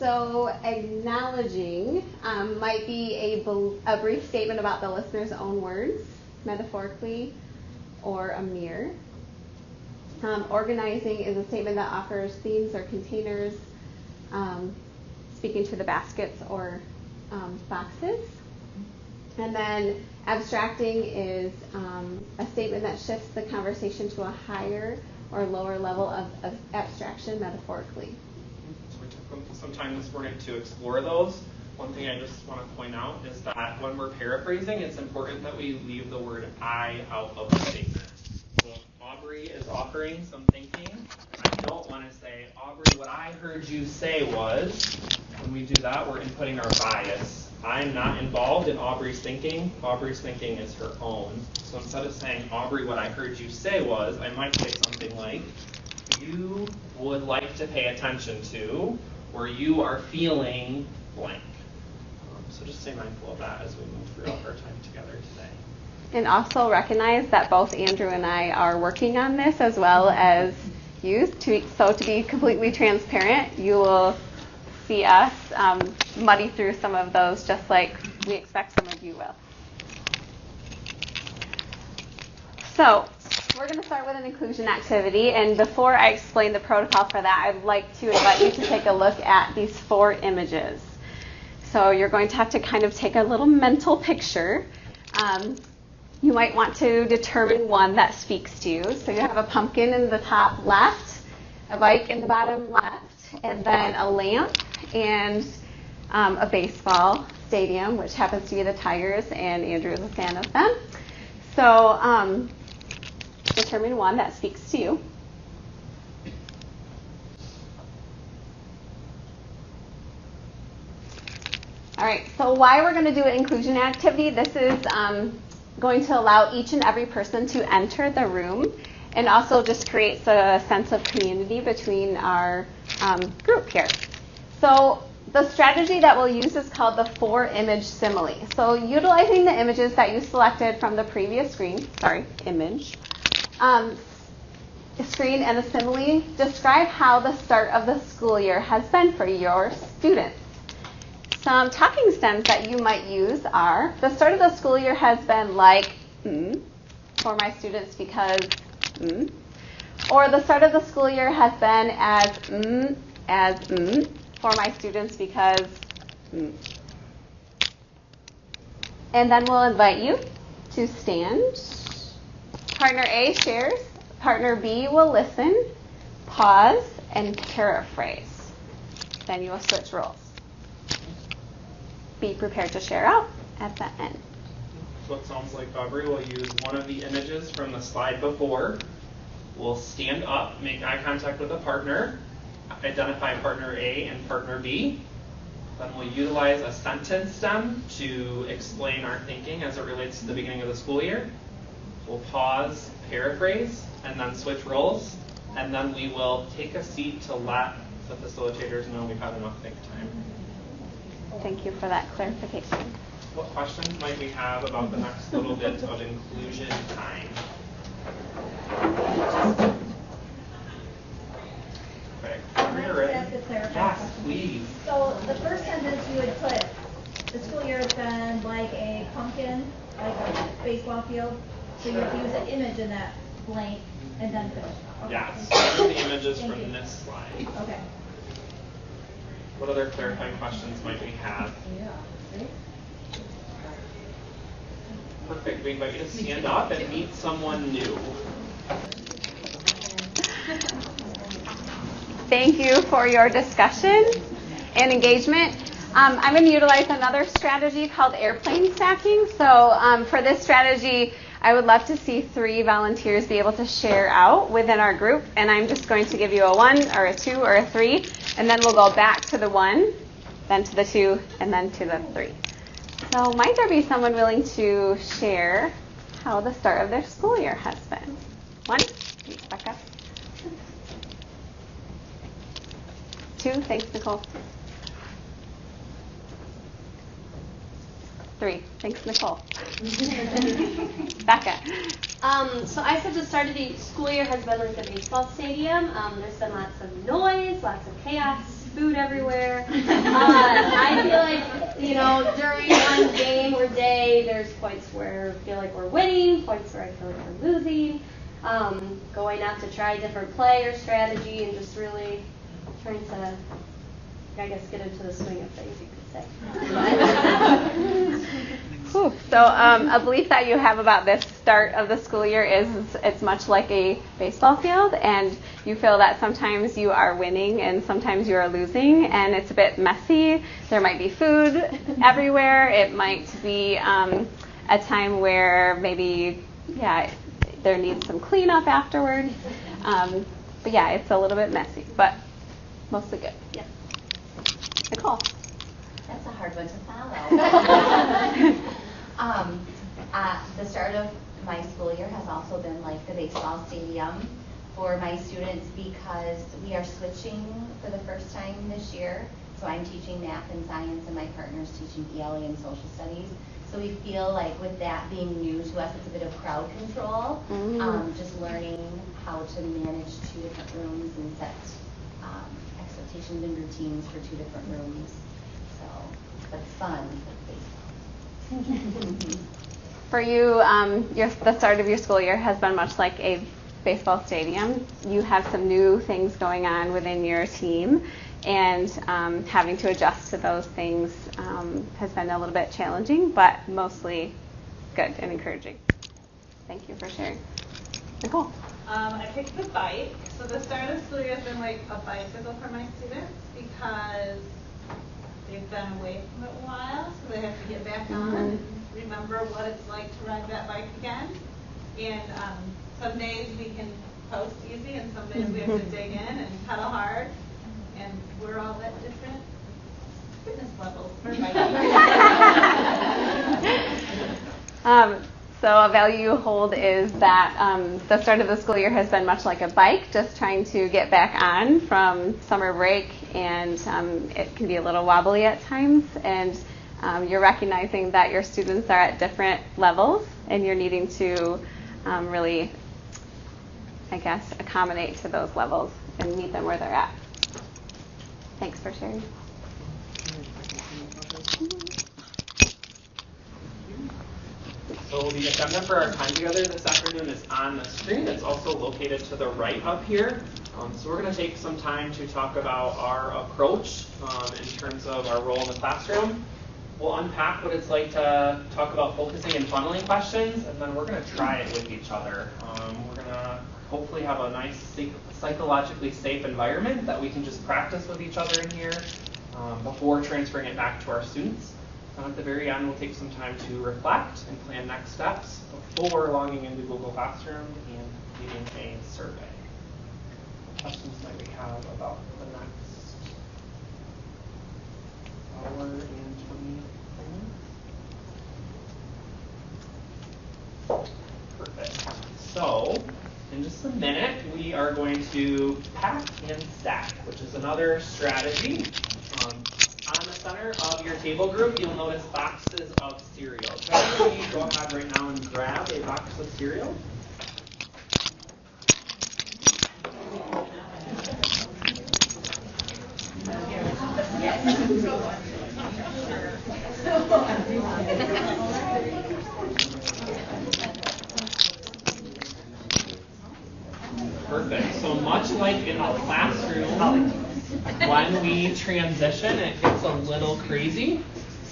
So acknowledging might be a brief statement about the listener's own words, metaphorically, or a mirror. Organizing is a statement that offers themes or containers, speaking to the baskets or boxes. And then abstracting is a statement that shifts the conversation to a higher or lower level of abstraction metaphorically. So we took some time this morning to explore those. One thing I just want to point out is that when we're paraphrasing, it's important that we leave the word I out of the statement. So if Audrey is offering some thinking, I don't want to say, Audrey, what I heard you say was, when we do that, we're inputting our bias. I'm not involved in Aubrey's thinking. Aubrey's thinking is her own. So instead of saying, Audrey, what I heard you say was, I might say something like, you would like to pay attention to, or you are feeling blank. So just stay mindful of that as we move throughout our time together today. And also recognize that both Andrew and I are working on this as well as you. So to be completely transparent, you will see us muddy through some of those just like we expect some of you will. So we're going to start with an inclusion activity, and before I explain the protocol for that, I'd like to invite you to take a look at these 4 images. So you're going to have to kind of take a little mental picture. You might want to determine one that speaks to you. So you have a pumpkin in the top left, a bike in the bottom left, and then a lamp and a baseball stadium, which happens to be the Tigers, and Andrew is a fan of them. So determine one that speaks to you. All right, so why we're going to do an inclusion activity, this is going to allow each and every person to enter the room, and also just creates a sense of community between our group here. So the strategy that we'll use is called the 4-image simile. So utilizing the images that you selected from the previous screen and the simile, describe how the start of the school year has been for your students. Some talking stems that you might use are, the start of the school year has been like, for my students because, or the start of the school year has been as, for my students because, And then we'll invite you to stand. Partner A shares, partner B will listen, pause, and paraphrase. Then you will switch roles. Be prepared to share out at the end. So it sounds like Aubrey will use one of the images from the slide before. We'll stand up, make eye contact with a partner, identify partner A and partner B. Then we'll utilize a sentence stem to explain our thinking as it relates to the beginning of the school year. We'll pause, paraphrase, and then switch roles. And then we will take a seat to let the facilitators know we've had enough think time. Thank you for that clarification. What questions might we have about the next little bit of inclusion time? Okay. Yes, please. So the first sentence you would put, the school year has been like a pumpkin, like a baseball field. So you would use an image in that blank and then finish. Okay. Yes, these are the images from this slide. Okay. What other clarifying questions might we have? Perfect. We invite you to stand up and meet someone new. Thank you for your discussion and engagement. I'm going to utilize another strategy called airplane stacking. So for this strategy, I would love to see 3 volunteers be able to share out within our group. And I'm just going to give you a 1 or a 2 or a 3. And then we'll go back to the 1, then to the 2, and then to the 3. So might there be someone willing to share how the start of their school year has been? 1, please back up. 2, thanks, Nicole. 3, thanks, Nicole. Becca. So I said the start of the school year has been like the baseball stadium. There's been lots of noise, lots of chaos. food everywhere. I feel like, during one game or day, there's points where I feel like we're winning, points where I feel like we're losing. Going out to try different play or strategy and just really trying to, I guess, get into the swing of things, you could say. Whew. So a belief that you have about this start of the school year is it's much like a baseball field, and you feel that sometimes you are winning and sometimes you are losing, and it's a bit messy. There might be food everywhere. It might be a time where maybe, there needs some cleanup afterward. But yeah, it's a little bit messy, but mostly good. Yeah. Nicole. That's a hard one to follow. The start of my school year has also been like the baseball stadium for my students because we are switching for the first time this year. So I'm teaching math and science and my partner's teaching ELA and social studies. So we feel like with that being new to us, it's a bit of crowd control, just learning how to manage two different rooms and set expectations and routines for two different rooms. So, but it's fun with baseball. For you, the start of your school year has been much like a baseball stadium. You have some new things going on within your team, and having to adjust to those things has been a little bit challenging, but mostly good and encouraging. Thank you for sharing. Nicole. I picked the bike. So the start of school year has been like a bicycle for my students because they've been away from it a while, so they have to get back on and remember what it's like to ride that bike again. And some days we can coast easy, and some days we have to dig in and pedal hard. And we're all at different fitness levels for biking. So a value you hold is that the start of the school year has been much like a bike, just trying to get back on from summer break, and it can be a little wobbly at times, and you're recognizing that your students are at different levels, and you're needing to really, I guess, accommodate to those levels and meet them where they're at. Thanks for sharing. So the agenda for our time together this afternoon is on the screen. It's also located to the right up here. So we're going to take some time to talk about our approach in terms of our role in the classroom. We'll unpack what it's like to talk about focusing and funneling questions, and then we're going to try it with each other. We're going to hopefully have a nice psychologically safe environment that we can just practice with each other in here before transferring it back to our students. And at the very end, we'll take some time to reflect and plan next steps before logging into Google Classroom and completing a survey. What questions might we have about the next hour and 20 minutes? Perfect. So, in just a minute, we are going to pack and stack, which is another strategy. On the center of your table group, you'll notice boxes of cereal. So everybody go ahead right now and grab a box of cereal. Perfect. So much like in the classroom, when we transition, it gets a little crazy.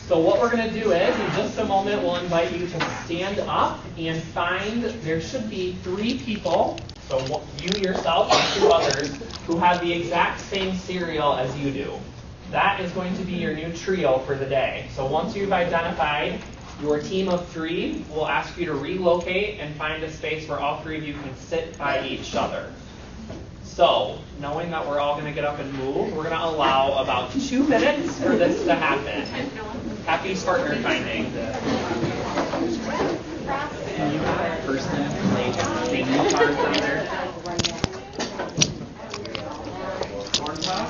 So what we're going to do is, in just a moment, we'll invite you to stand up and find, there should be 3 people, so you yourself and 2 others, who have the exact same cereal as you do. That is going to be your new trio for the day. So once you've identified your team of 3, we'll ask you to relocate and find a space where all 3 of you can sit by each other. So, knowing that we're all going to get up and move, we're going to allow about 2 minutes for this to happen. Happy partner finding. And you got a person like thank you cards on there. Corn pop.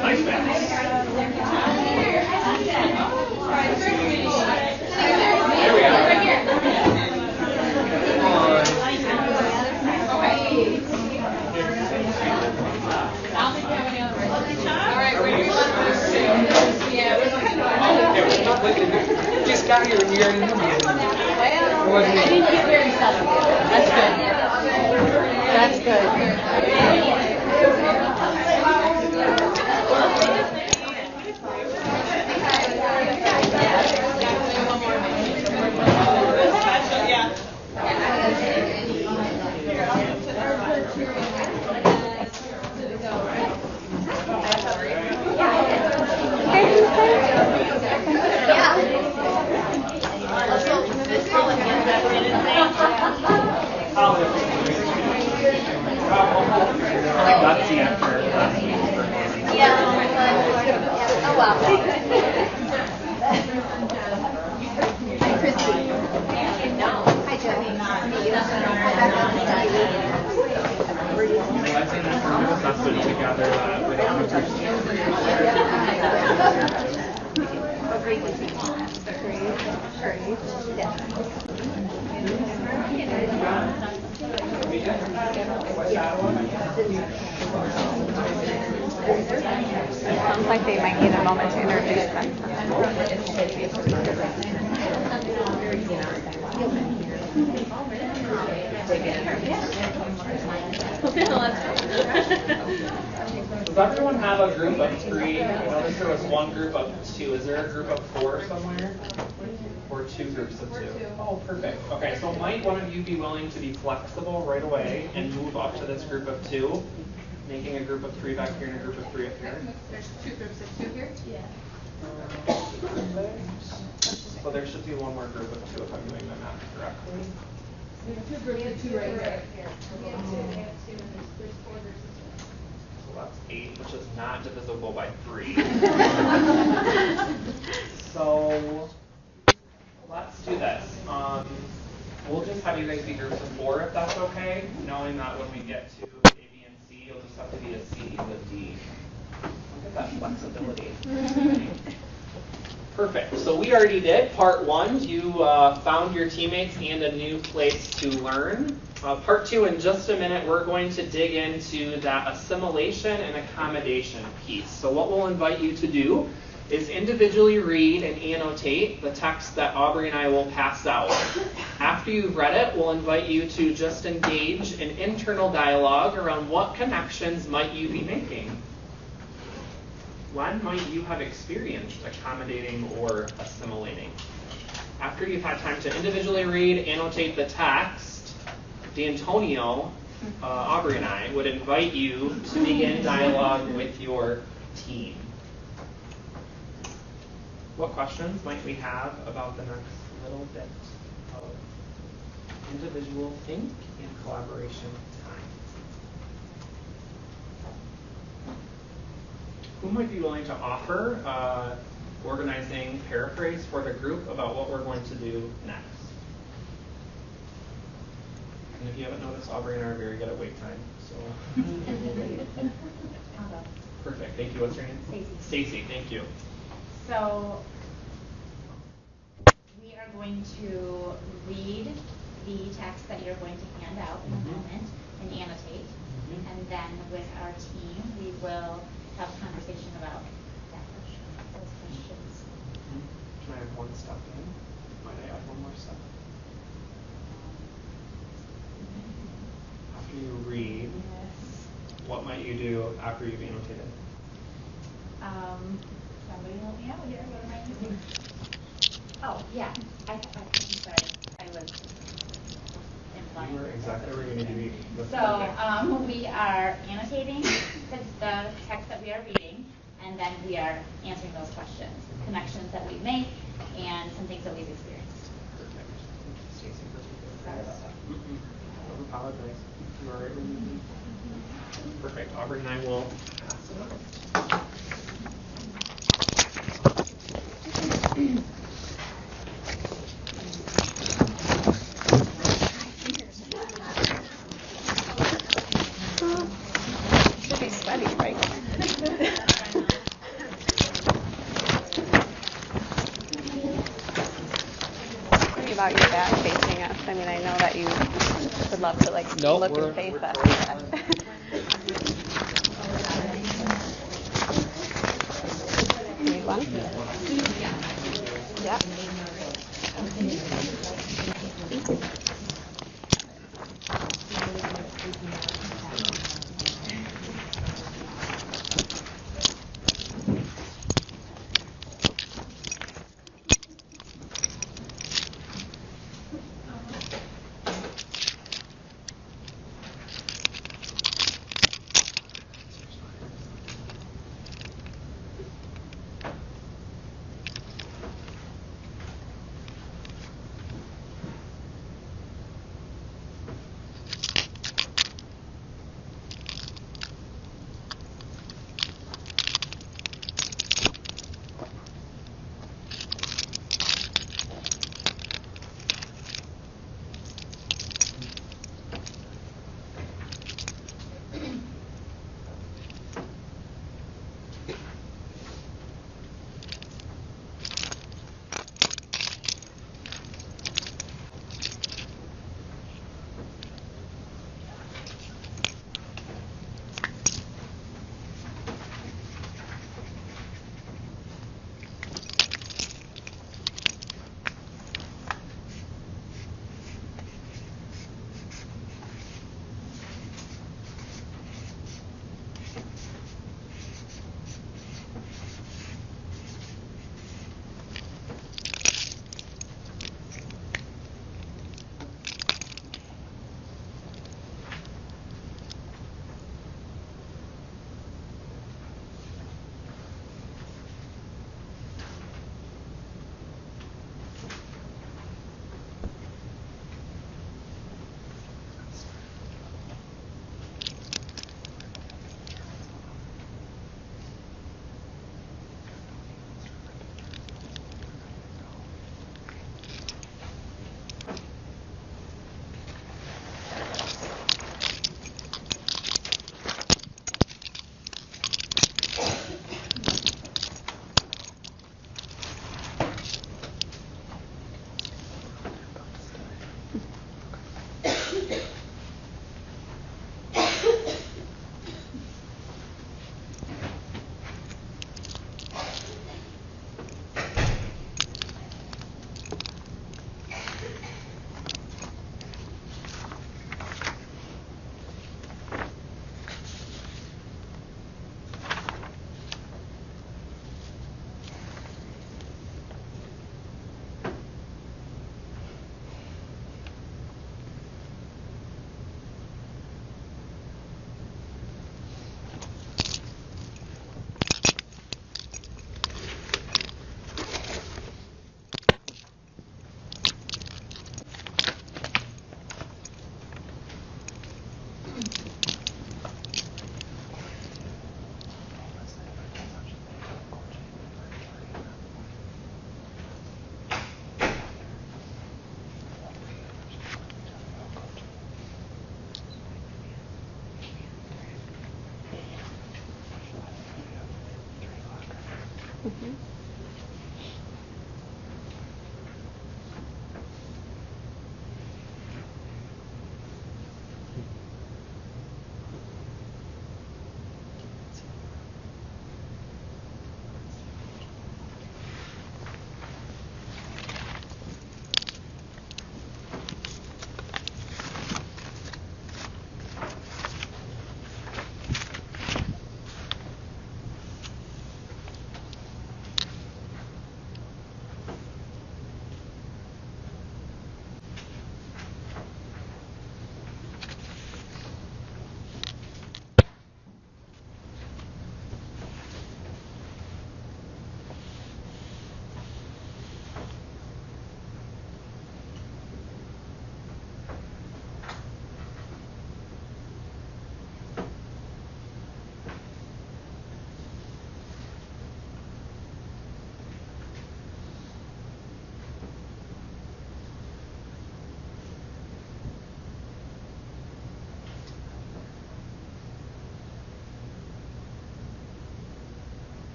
Nice match. There we go. you already knew me. I didn't get very subtle. That's good. That's good. That's the answer. Oh, wow. Realizing that we're going to message together that we don't It sounds like they might need a moment to introduce Does everyone have a group of 3? I noticed there was one group of 2. Is there a group of 4 somewhere? Or 2 groups of 2? Oh, perfect. Okay, so might one of you be willing to be flexible right away and move up to this group of 2, making a group of 3 back here and a group of 3 up here? There's 2 groups of 2 here? Yeah. So there should be one more group of 2 if I'm doing my math correctly. We have 2 groups of 2 right here. So that's 8, which is not divisible by 3. So let's do this. We'll just have you guys be groups of 4 if that's okay, knowing that when we get to A, B, and C, you'll just have to be a C and a D. Look at that flexibility. Perfect. So we already did part 1. You found your teammates and a new place to learn. Part 2, in just a minute, we're going to dig into that assimilation and accommodation piece. So what we'll invite you to do is individually read and annotate the text that Aubrey and I will pass out. After you've read it, we'll invite you to just engage in internal dialogue around what connections might you be making. When might you have experienced accommodating or assimilating? After you've had time to individually read, annotate the text, D'Antonio, Aubrey and I would invite you to begin dialogue with your team. What questions might we have about the next little bit of individual think and collaboration time? Who might be willing to offer organizing paraphrase for the group about what we're going to do next? And if you haven't noticed, Aubrey and I are very good at wait time. So perfect. Thank you. What's your name? Stacy. Stacy, thank you. So we are going to read the text that you're going to hand out in a moment and annotate. And then with our team, we will have a conversation about that question, those questions. Can I have one step in? Might I add one more step? After you read, what might you do after you've annotated? Somebody help me out here. What am I doing? Oh, yeah. I'm sorry. I was implying. You were exactly where you need to be. So we are annotating the text that we are reading, and then we are answering those questions, connections that we make, and some things that we've experienced. Perfect. Thank you, Stacey, for taking care of that. Don't apologize. You are right where you need to be. Perfect. Aubrey and I will pass it on. Should be sweaty, right? Think about your back facing us. I mean, I know that you would love to look and face us. Need one? Yeah.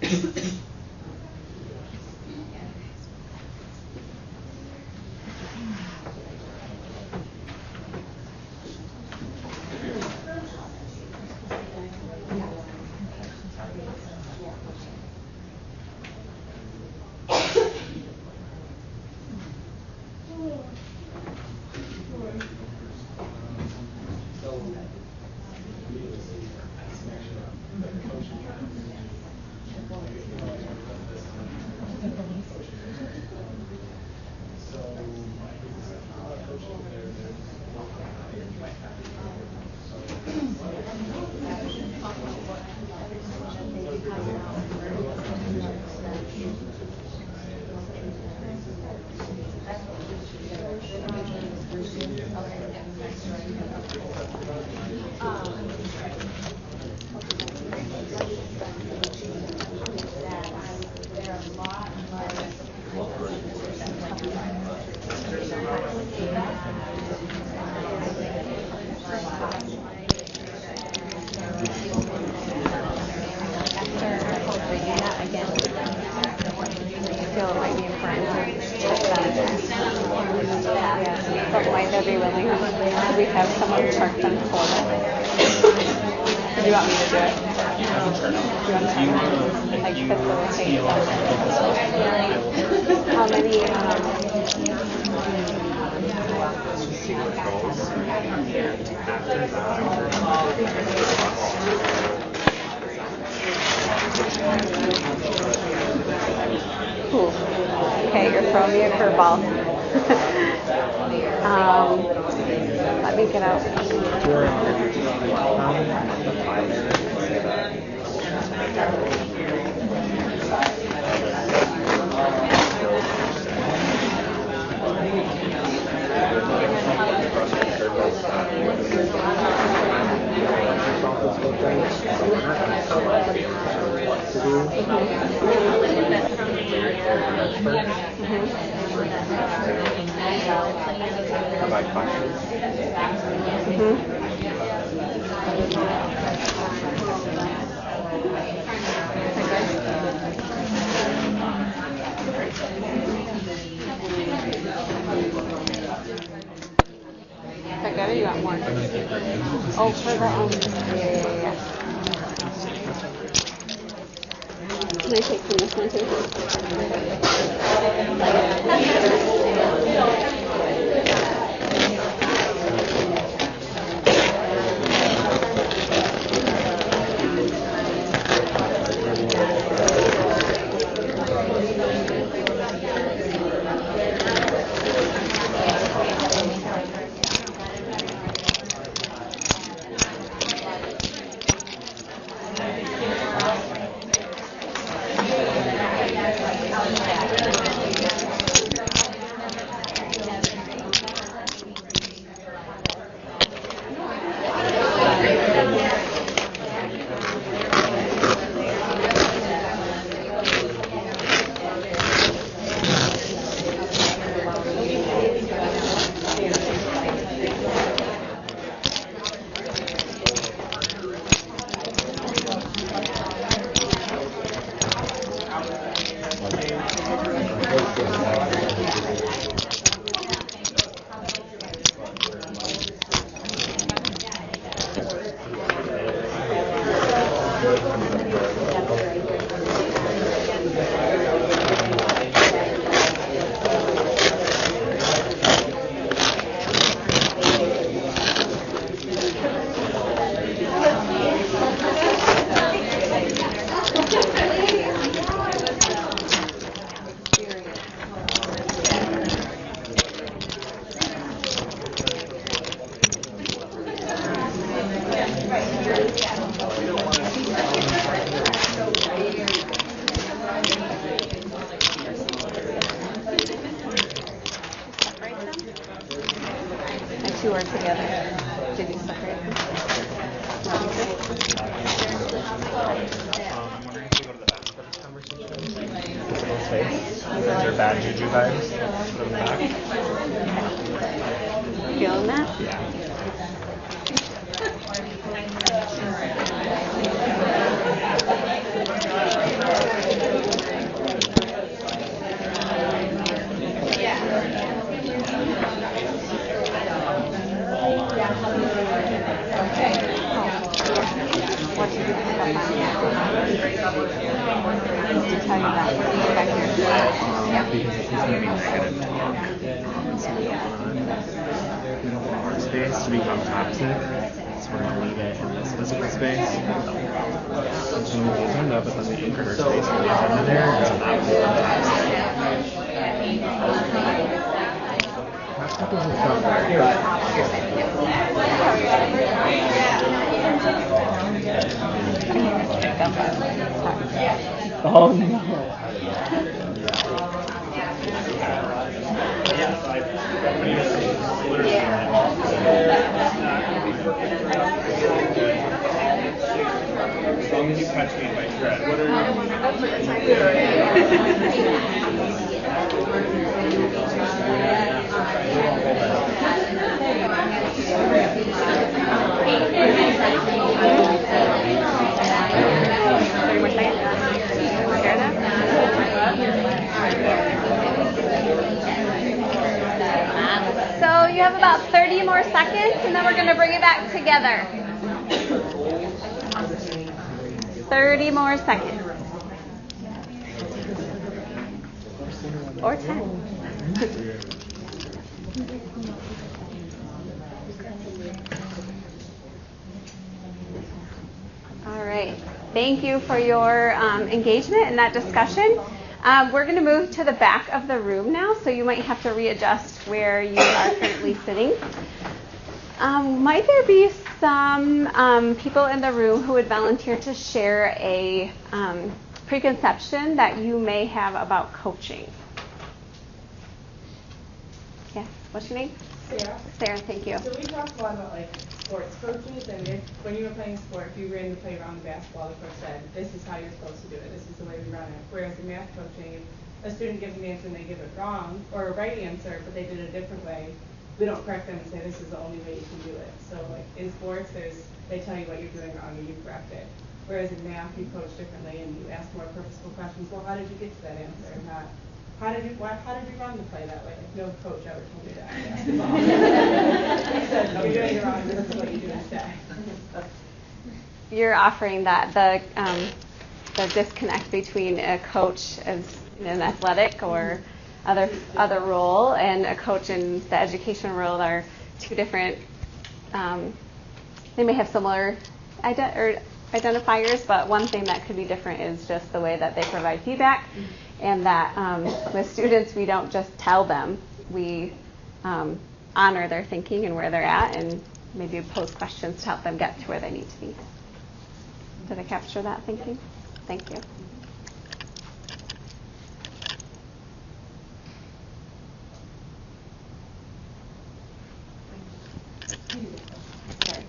We have someone marked on hold. Do you want me to do it? Do you want to like facilitate that? How many? Cool. Okay, you're throwing me a curveball. Let me get out. Is that good or you want more? Oh, for the yeah. Can I take from this one too? Two are together. Did you separate them? I'm wondering if we go to the back for this conversation. Is there bad juju vibes from the back? Feeling that? Yeah. Because this is going to be negative talk, and so we don't want our space to become toxic, so we're going to leave it in this physical space. And so we move the agenda, but then we anchor our space for the agenda there, and so that will become toxic. That doesn't sound oh no. As long as you catch me if I shred. So you have about 30 more seconds, and then we're going to bring it back together. 30 more seconds. Or 10. All right. Thank you for your engagement in that discussion. We're going to move to the back of the room now, so you might have to readjust where you are currently sitting. Might there be some people in the room who would volunteer to share a preconception that you may have about coaching? Yes, what's your name? Sarah. Sarah, thank you. So we talked a lot about like sports coaches, and when you were playing sport, if you ran to play around the basketball, the coach said, this is how you're supposed to do it, this is the way we run it. Whereas in math coaching, if a student gives an answer and they give it wrong, or a right answer, but they did it a different way, we don't correct them and say this is the only way you can do it. So like in sports, they tell you what you're doing wrong and you correct it. Whereas in math, you coach differently and you ask more purposeful questions. Well, how did you get to that answer? And not, how did you run the play that way? Like, no coach ever told me that. He said, no, you're doing it wrong. This is what you do instead. You're offering that the disconnect between a coach as in an athletic or other role and a coach in the education world are two different. They may have similar identifiers, but one thing that could be different is just the way that they provide feedback, and that with students we don't just tell them, we honor their thinking and where they're at, and maybe pose questions to help them get to where they need to be. Did I capture that thinking? Thank you.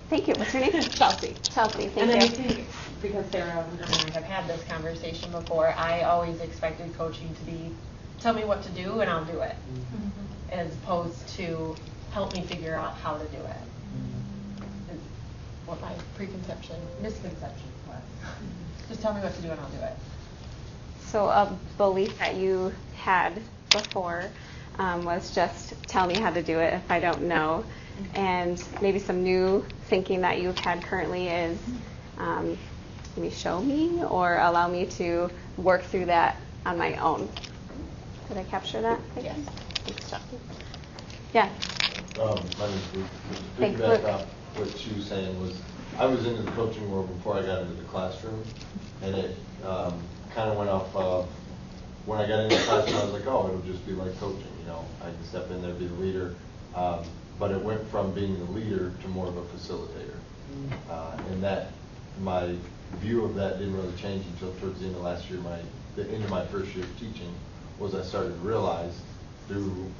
Thank you. What's your name? Chelsea. Chelsea, thank and you. And I think, because Sarah and I have had this conversation before, I always expected coaching to be, tell me what to do and I'll do it, as opposed to help me figure out how to do it. Is what my misconception was. Just tell me what to do and I'll do it. So a belief that you had before was just tell me how to do it if I don't know. And maybe some new thinking that you've had currently is maybe show me or allow me to work through that on my own. Did I capture that? Yes. Thanks, Chelsea. Yeah. My name is Luke. Thanks, Back Luke. up, what she was saying was, I was into the coaching world before I got into the classroom, and it kind of went off of, when I got into the classroom, I was like, oh, it'll just be like coaching, I can step in there, be the leader. But it went from being the leader to more of a facilitator. And that, my view of that didn't really change until towards the end of last year. The end of my first year of teaching was I started to realize through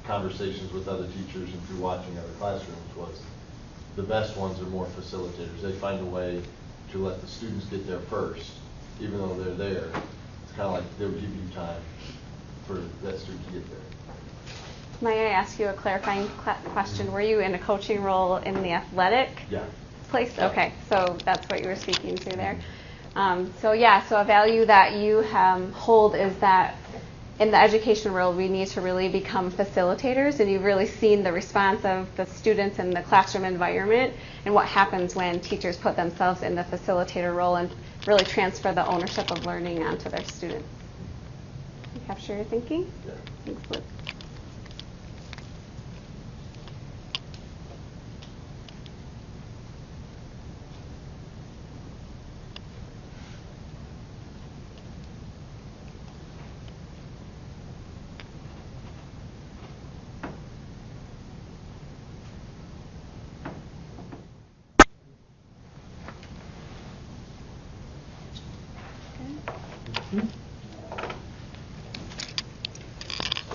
conversations with other teachers and through watching other classrooms was the best ones are more facilitators. They find a way to let the students get there first, even though they're there. It's kind of like they'll give you time for that student to get there. May I ask you a clarifying question? Were you in a coaching role in the athletic place? Okay, so that's what you were speaking to there. So a value that you hold is that in the education world, we need to really become facilitators, and you've really seen the response of the students in the classroom environment and what happens when teachers put themselves in the facilitator role and really transfer the ownership of learning onto their students. Can you capture your thinking? Yeah. Thanks, Luke.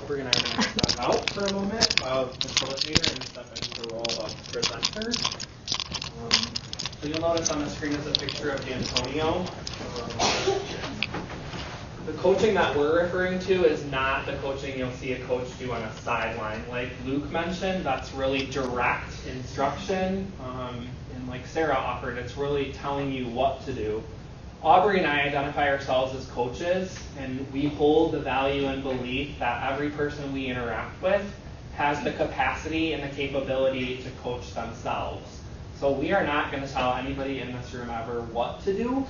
We're going to step out for a moment of facilitator and step into the role of presenter. So you'll notice on the screen is a picture of D'Antonio. The coaching that we're referring to is not the coaching you'll see a coach do on a sideline. Like Luke mentioned, that's really direct instruction. And like Sarah offered, it's really telling you what to do. Audrey and I identify ourselves as coaches, and we hold the value and belief that every person we interact with has the capacity and the capability to coach themselves. So we are not going to tell anybody in this room ever what to do.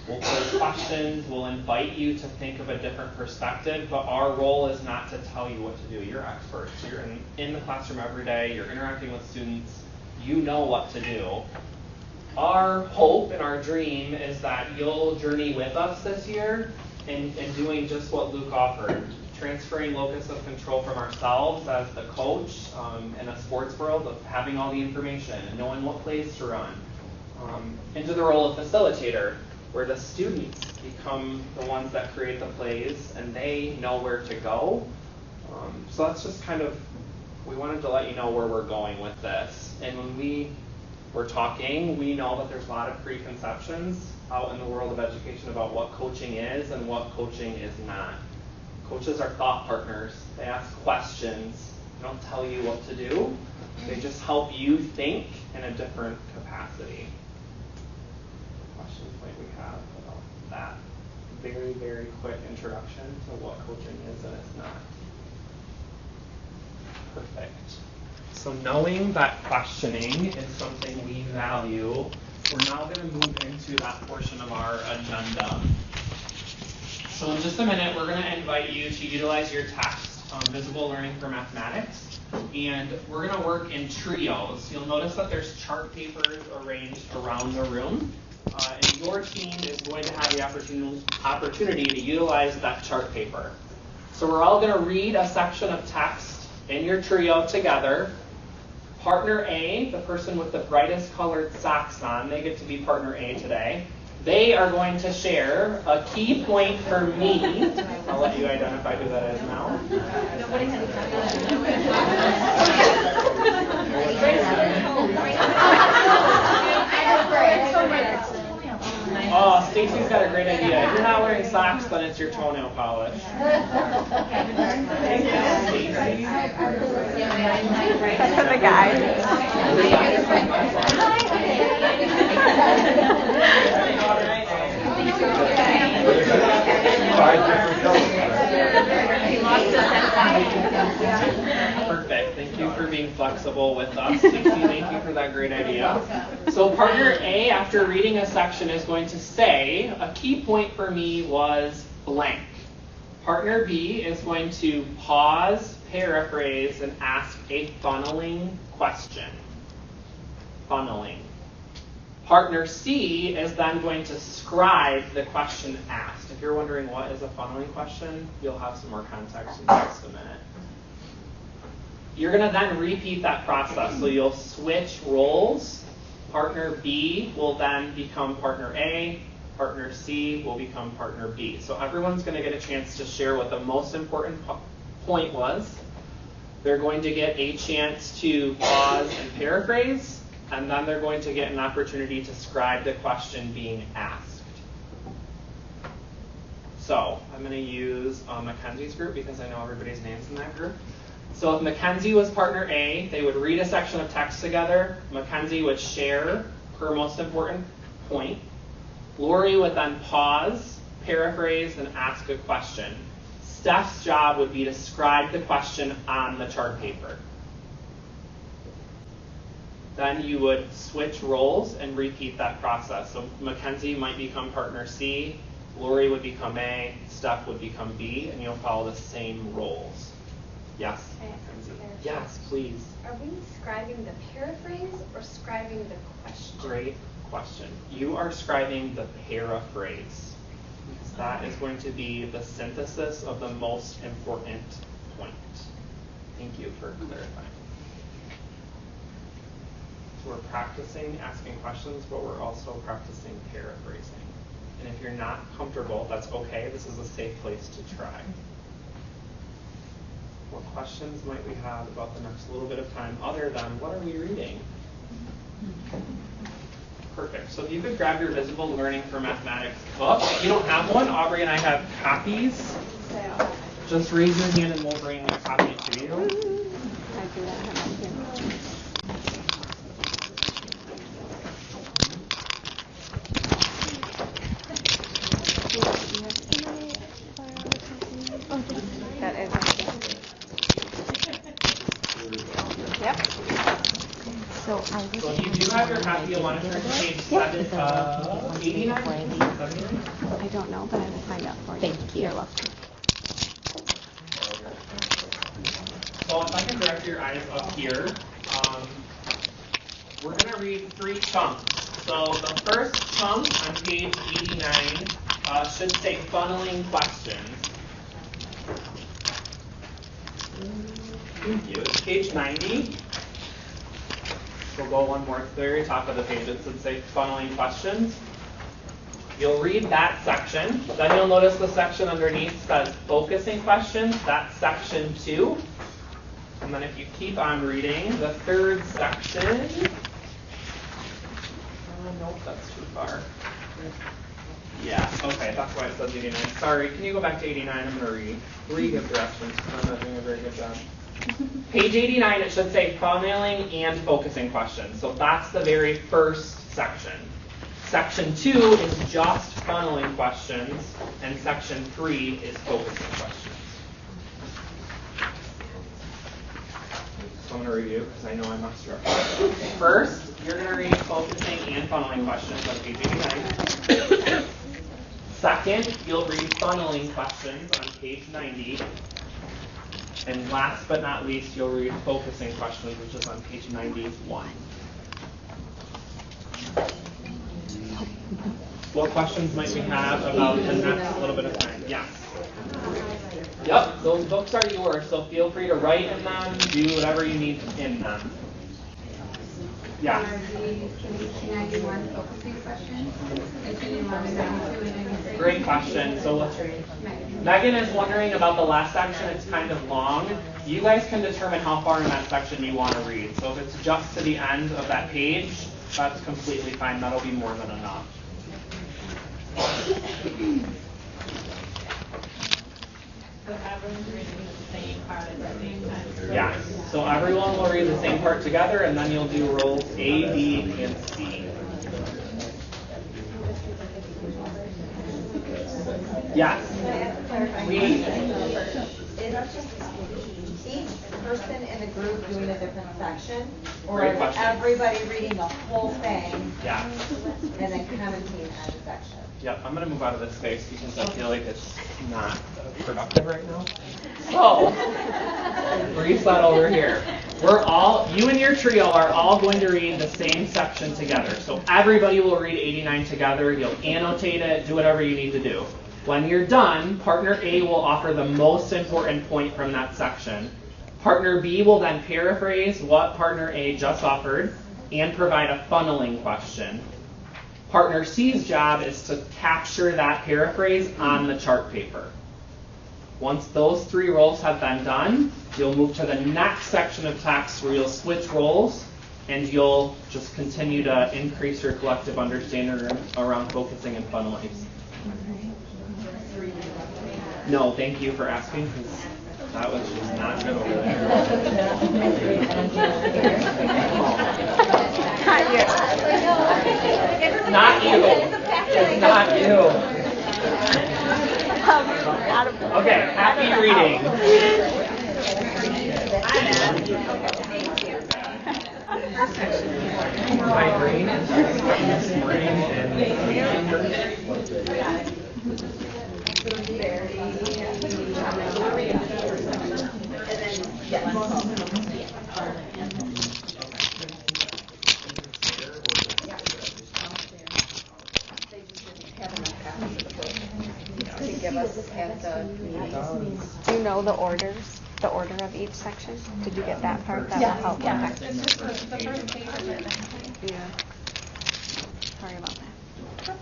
We'll pose questions, we'll invite you to think of a different perspective, but our role is not to tell you what to do. You're experts. You're in the classroom every day. You're interacting with students. You know what to do. Our hope and our dream is that you'll journey with us this year in doing just what Luke offered, transferring locus of control from ourselves as the coach in a sports world of having all the information and knowing what plays to run, into the role of facilitator, where the students become the ones that create the plays and they know where to go. So that's just kind of, we wanted to let you know where we're going with this. And when we're talking, we know that there's a lot of preconceptions out in the world of education about what coaching is and what coaching is not. Coaches are thought partners. They ask questions. They don't tell you what to do. They just help you think in a different capacity. What questions might we have about that? Very, very quick introduction to what coaching is and is not. Perfect. So knowing that questioning is something we value, we're now going to move into that portion of our agenda. So in just a minute, we're going to invite you to utilize your text, Visible Learning for Mathematics, and we're going to work in trios. You'll notice that there's chart papers arranged around the room, and your team is going to have the opportunity to utilize that chart paper. So we're all going to read a section of text in your trio together. Partner A, the person with the brightest colored socks on, they get to be partner A today. They are going to share a key point for me. I'll let you identify who that is now. Oh, Stacy's got a great idea. If you're not wearing socks, then it's your toenail polish. Stacy. That's for the guy. Perfect. Thank you for being flexible with us, Stacey. Thank you for that great idea. So partner A, after reading a section, is going to say, a key point for me was blank. Partner B is going to pause, paraphrase, and ask a funneling question. Funneling. Partner C is then going to scribe the question asked. If you're wondering what is a funneling question, you'll have some more context in just a minute. You're going to then repeat that process. So you'll switch roles. Partner B will then become partner A. Partner C will become partner B. So everyone's going to get a chance to share what the most important point was. They're going to get a chance to pause and paraphrase, and then they're going to get an opportunity to scribe the question being asked. So I'm going to use Mackenzie's group because I know everybody's names in that group. So if Mackenzie was partner A, they would read a section of text together. Mackenzie would share her most important point. Lori would then pause, paraphrase, and ask a question. Steph's job would be to scribe the question on the chart paper. Then you would switch roles and repeat that process. So Mackenzie might become partner C, Lori would become A, Steph would become B, and you'll follow the same roles. Yes? Yes, please. Are we scribing the paraphrase or scribing the question? Great question. You are scribing the paraphrase. That is going to be the synthesis of the most important point. Thank you for clarifying. We're practicing asking questions, but we're also practicing paraphrasing. And if you're not comfortable, that's okay. This is a safe place to try. What questions might we have about the next little bit of time other than what are we reading? Perfect. So if you could grab your Visible Learning for Mathematics book. If you don't have one, Aubrey and I have copies. Just raise your hand and we'll bring a copy to you. I do not have my here. That is Yep. So if you do have your copy, you'll want to turn to page 89. I don't know, but I will find out for you. Thank you. You're welcome. So if I can direct your eyes up here, we're going to read 3 chunks. So the first chunk on page 89 should say funneling questions. Thank you. It's page 90. We'll go one more to the very top of the page. It should say funneling questions. You'll read that section. Then you'll notice the section underneath says focusing questions. That's section 2. And then if you keep on reading, the third section. Nope, that's too far. Yeah, okay, that's why it says 89. Sorry, can you go back to 89? I'm going to re-give directions because I'm not doing a very good job. Page 89, it should say funneling and focusing questions. So that's the very first section. Section 2 is just funneling questions, and section 3 is focusing questions. So I'm going to review because I know I messed up. First, you're going to read focusing and funneling questions on page 89. Second, you'll read funneling questions on page 90. And last but not least, you'll read focusing questions, which is on page 91. What questions might we have about the next little bit of time? Yes. Yep, those books are yours, so feel free to write in them, do whatever you need in them. Yeah. Can I do one focusing question? Great question. So Megan is wondering about the last section. It's kind of long. You guys can determine how far in that section you want to read. So if it's just to the end of that page, that's completely fine. That'll be more than enough. So everyone's reading the same part at the same time. Yeah. So everyone will read the same part together, and then you'll do roles A, B, and C. Yes. Is each person in the group doing a different section? Or Great is question. everybody reading the whole thing Yeah. and then commenting on the section? Yep, I'm going to move out of this space because I feel like it's not productive right now. So, reset over here. You and your trio are all going to read the same section together. So everybody will read 89 together. You'll annotate it, do whatever you need to do. When you're done, partner A will offer the most important point from that section. Partner B will then paraphrase what partner A just offered and provide a funneling question. Partner C's job is to capture that paraphrase on the chart paper. Once those 3 roles have been done, you'll move to the next section of text where you'll switch roles and you'll just continue to increase your collective understanding around focusing and funneling. No, thank you for asking because that was just not good over there. Not you. It's not you. Okay, happy reading. My brain is this morning and Do you know the order of each section? Did you get that part? That will help. Yeah, it's just the first page of it. Yeah. Sorry about that.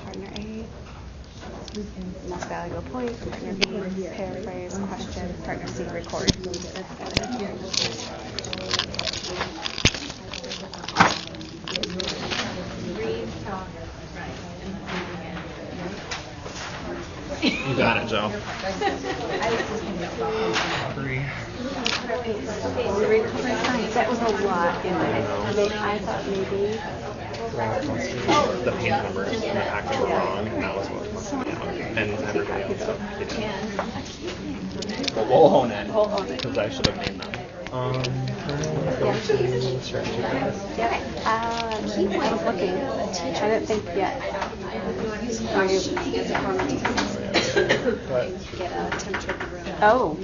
Partner A, most valuable point. Partner B, paraphrase, question. Partner C, record. You got it, Joe. That was a lot in it. I thought maybe. The page numbers and the acting were wrong, and that was what was and everybody else did. But we'll own it, because I should have named them. Strategy class. I was looking. I didn't think yet. Oh.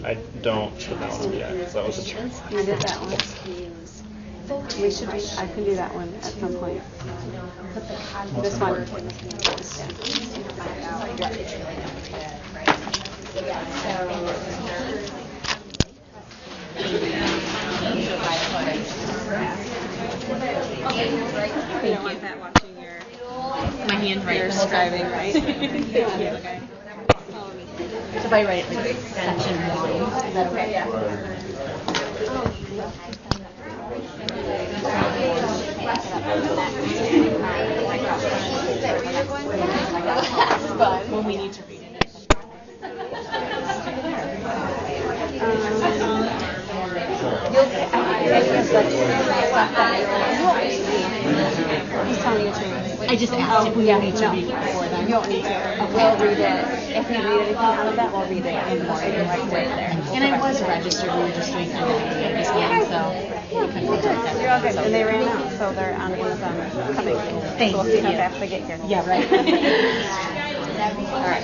I don't put that one yet, because that was a chance. You did that one. We should. I can do that one at some point. This one. You don't want that watching your. My handwriting. You're scribing, right? Okay. So if I write like section 1, is that okay? Yeah. When we need to read it. I just asked if we need to read it before then. You don't need to. We'll read it. If we read anything out of that, we'll read it in more. Right there. And I was registered. We were just doing something this game, so. You're all good. And they ran out, so they're on Amazon coming. Thank We'll see you. how fast they get here. Yeah, right. All right.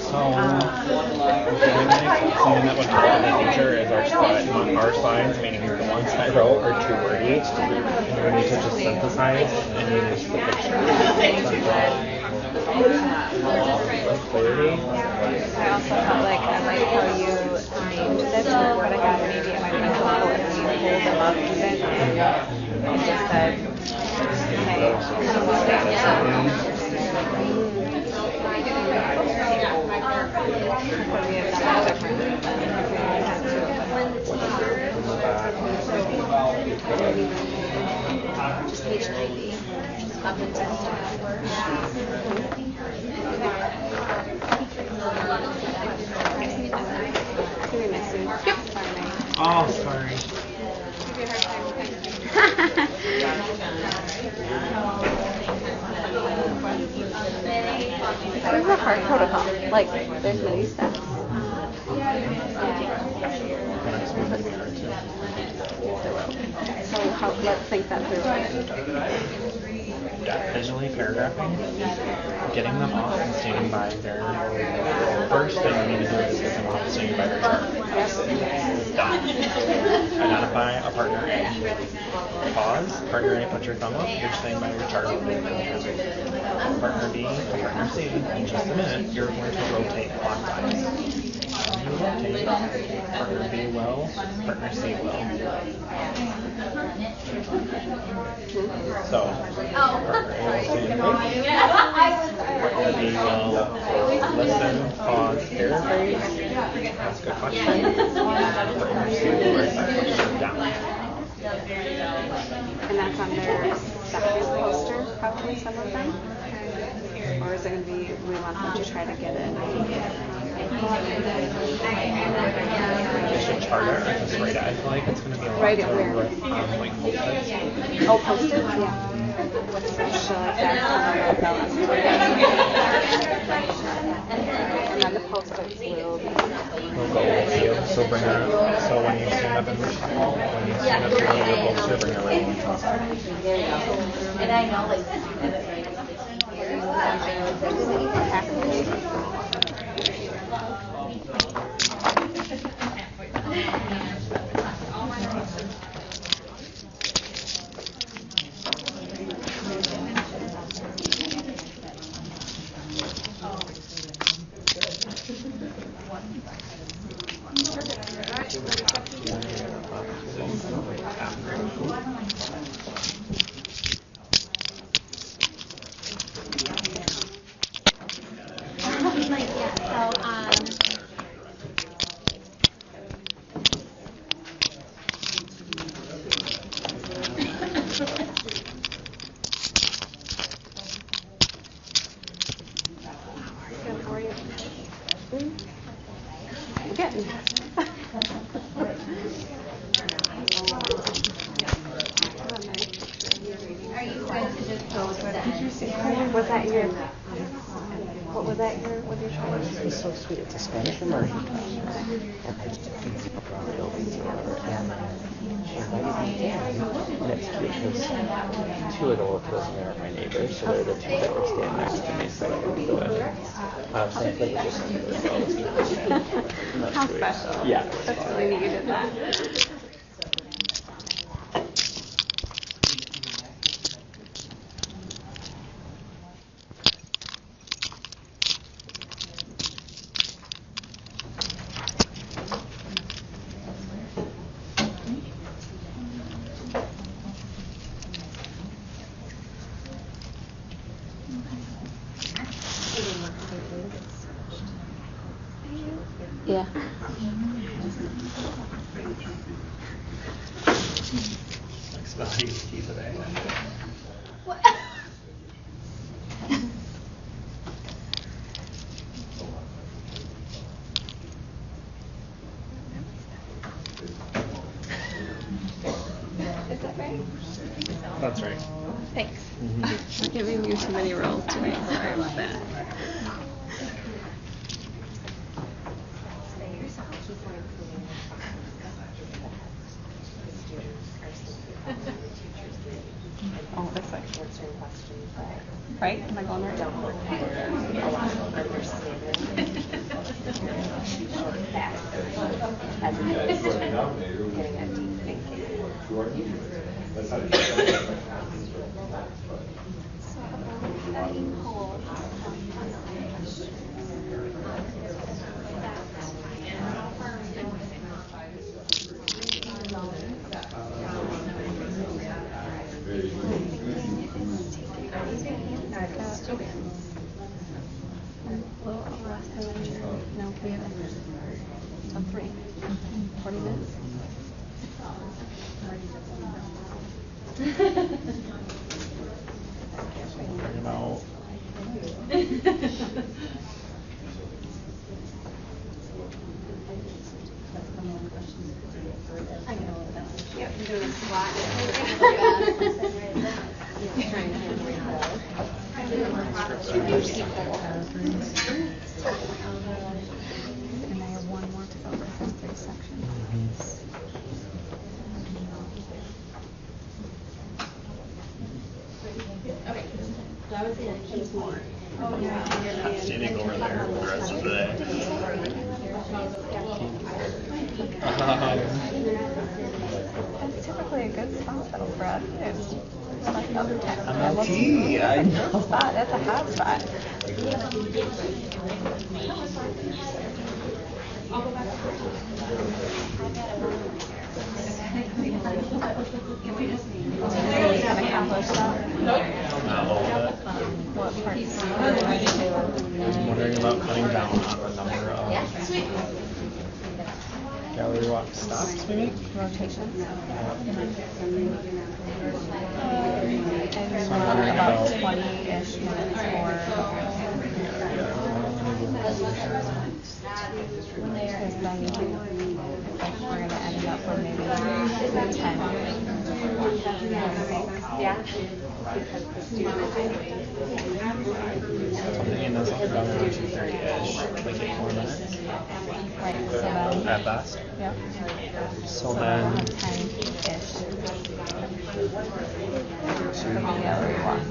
So Something that would help in the future is our signs, meaning the ones I wrote, are too wordy, and we need to just synthesize and use the picture. Clarity. I also felt like I like how you named this, but I thought maybe it might be helpful if we pulled them up even. And just said, Just page 90. Just up and down. Oh, sorry. That was a hard protocol. Like, there's many steps. So let's think that through. Yeah, visually paragraphing, getting them off and standing by their first thing you need to do is get them off and standing by their chart. Done. Identify a partner A. Pause. Partner A, put your thumb up. You're staying by your chart. Partner B, partner C. In just a minute, you're going to rotate clockwise. You rotate. Partner B will. Partner C will. So, partner A will stand up. Partner B will listen, pause, paraphrase, ask a question. Partner C will write that question down. And that's on their second poster, probably some of them? Or is it going to be, we want them to try to get it? They should chart it or just write it. I feel like it's going to be a lot Write it to where? like post-its. Oh, post-its? Yeah. So like that's on the and then the post-its will be. We'll go with you. So bring her. So when you stand up and when you stand up to your poster, bring her right on top. And I know, like, Was that your? What was that your? What did you try? He's so sweet. It's a Spanish American and she invited me in, and it's cute because two of the locals there are my neighbors, so they're the two that would stand next to me, so I could do it. Thankfully, it just How special. Yeah. That's really neat you did that. Yeah. Especially key today. What? Is that right? That's right. Thanks. I'm giving you too many roles today. Sorry about that. Oh, that's like answering questions. Right? Am I going right? No, we have till 3. 40 minutes. Talking about Yep, you're doing a squat. And I have one more to go because that's 3 sections. standing over there for the rest of the day. That's typically a good spot though, Brad. It's like up 10. MLT, I know. Spot. That's a hot spot. Accomplish that? Not all of it. What parts? I'm wondering about cutting down on the number of gallery walk stops we make. Rotations. So And I'm wondering about about 20-ish minutes for because then we're going to end up with maybe 10. Yeah. Because the student something in this done around 2:30-ish, like 8 more minutes. Right, so then At best. Yep. So then 10-ish. For the gallery walk.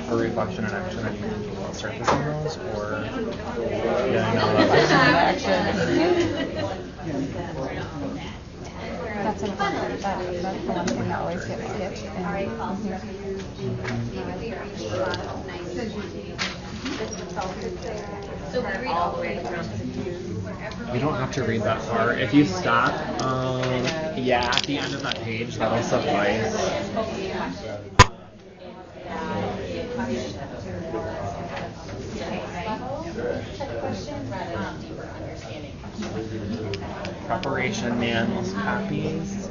For reflection and action, are you comfortable about surfacing those, or yeah, I know That's important. That's the one thing that always gets skipped. So we read all the way through. You don't have to read that far. If you stop, yeah, at the end of that page, that'll suffice. Preparation manuals, copies.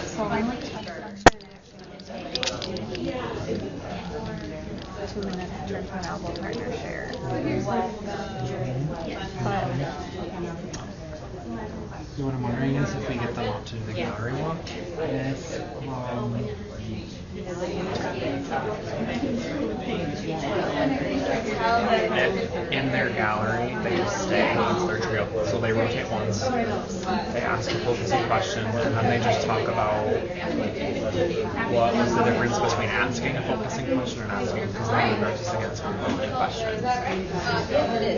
So I like to 2 minutes turn to an elbow partner share. But What I'm wondering is if we get them up to the gallery walk, if in their gallery they just stay, it's their trail, so they rotate once, they ask a focusing question, and then they just talk about what was the difference between asking a focusing question and asking, because they're only practicing asking focusing questions.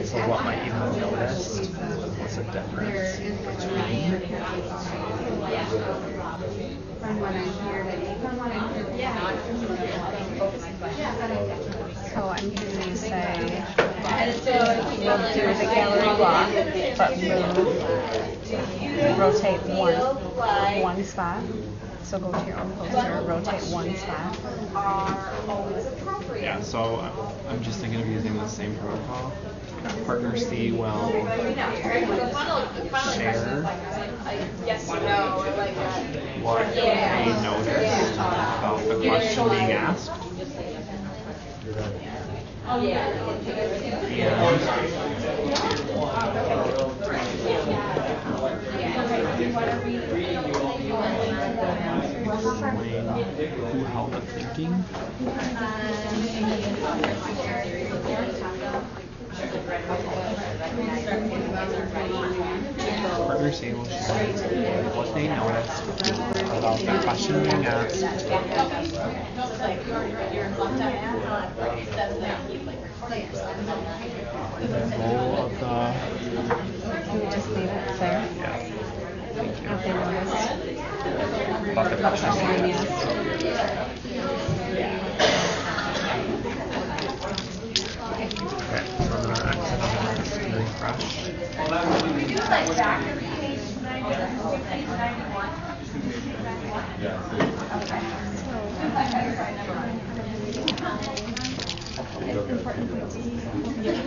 So what might you have noticed? What's the difference between? So I'm hearing you say, we'll do the gallery walk, but rotate one spot. So go to your own poster, rotate one spot. Yeah, so I'm just thinking of using the same protocol. Partner C will share what they noticed about the question being asked. explain who held the thinking? Partner say will share what they noticed about the question being asked. The goal of the... Can we just leave it there? Yeah. Thank you. What they noticed. About the question being asked. Okay, so I'm going to exit and refresh. We do like back of page 91. It's important for teachers.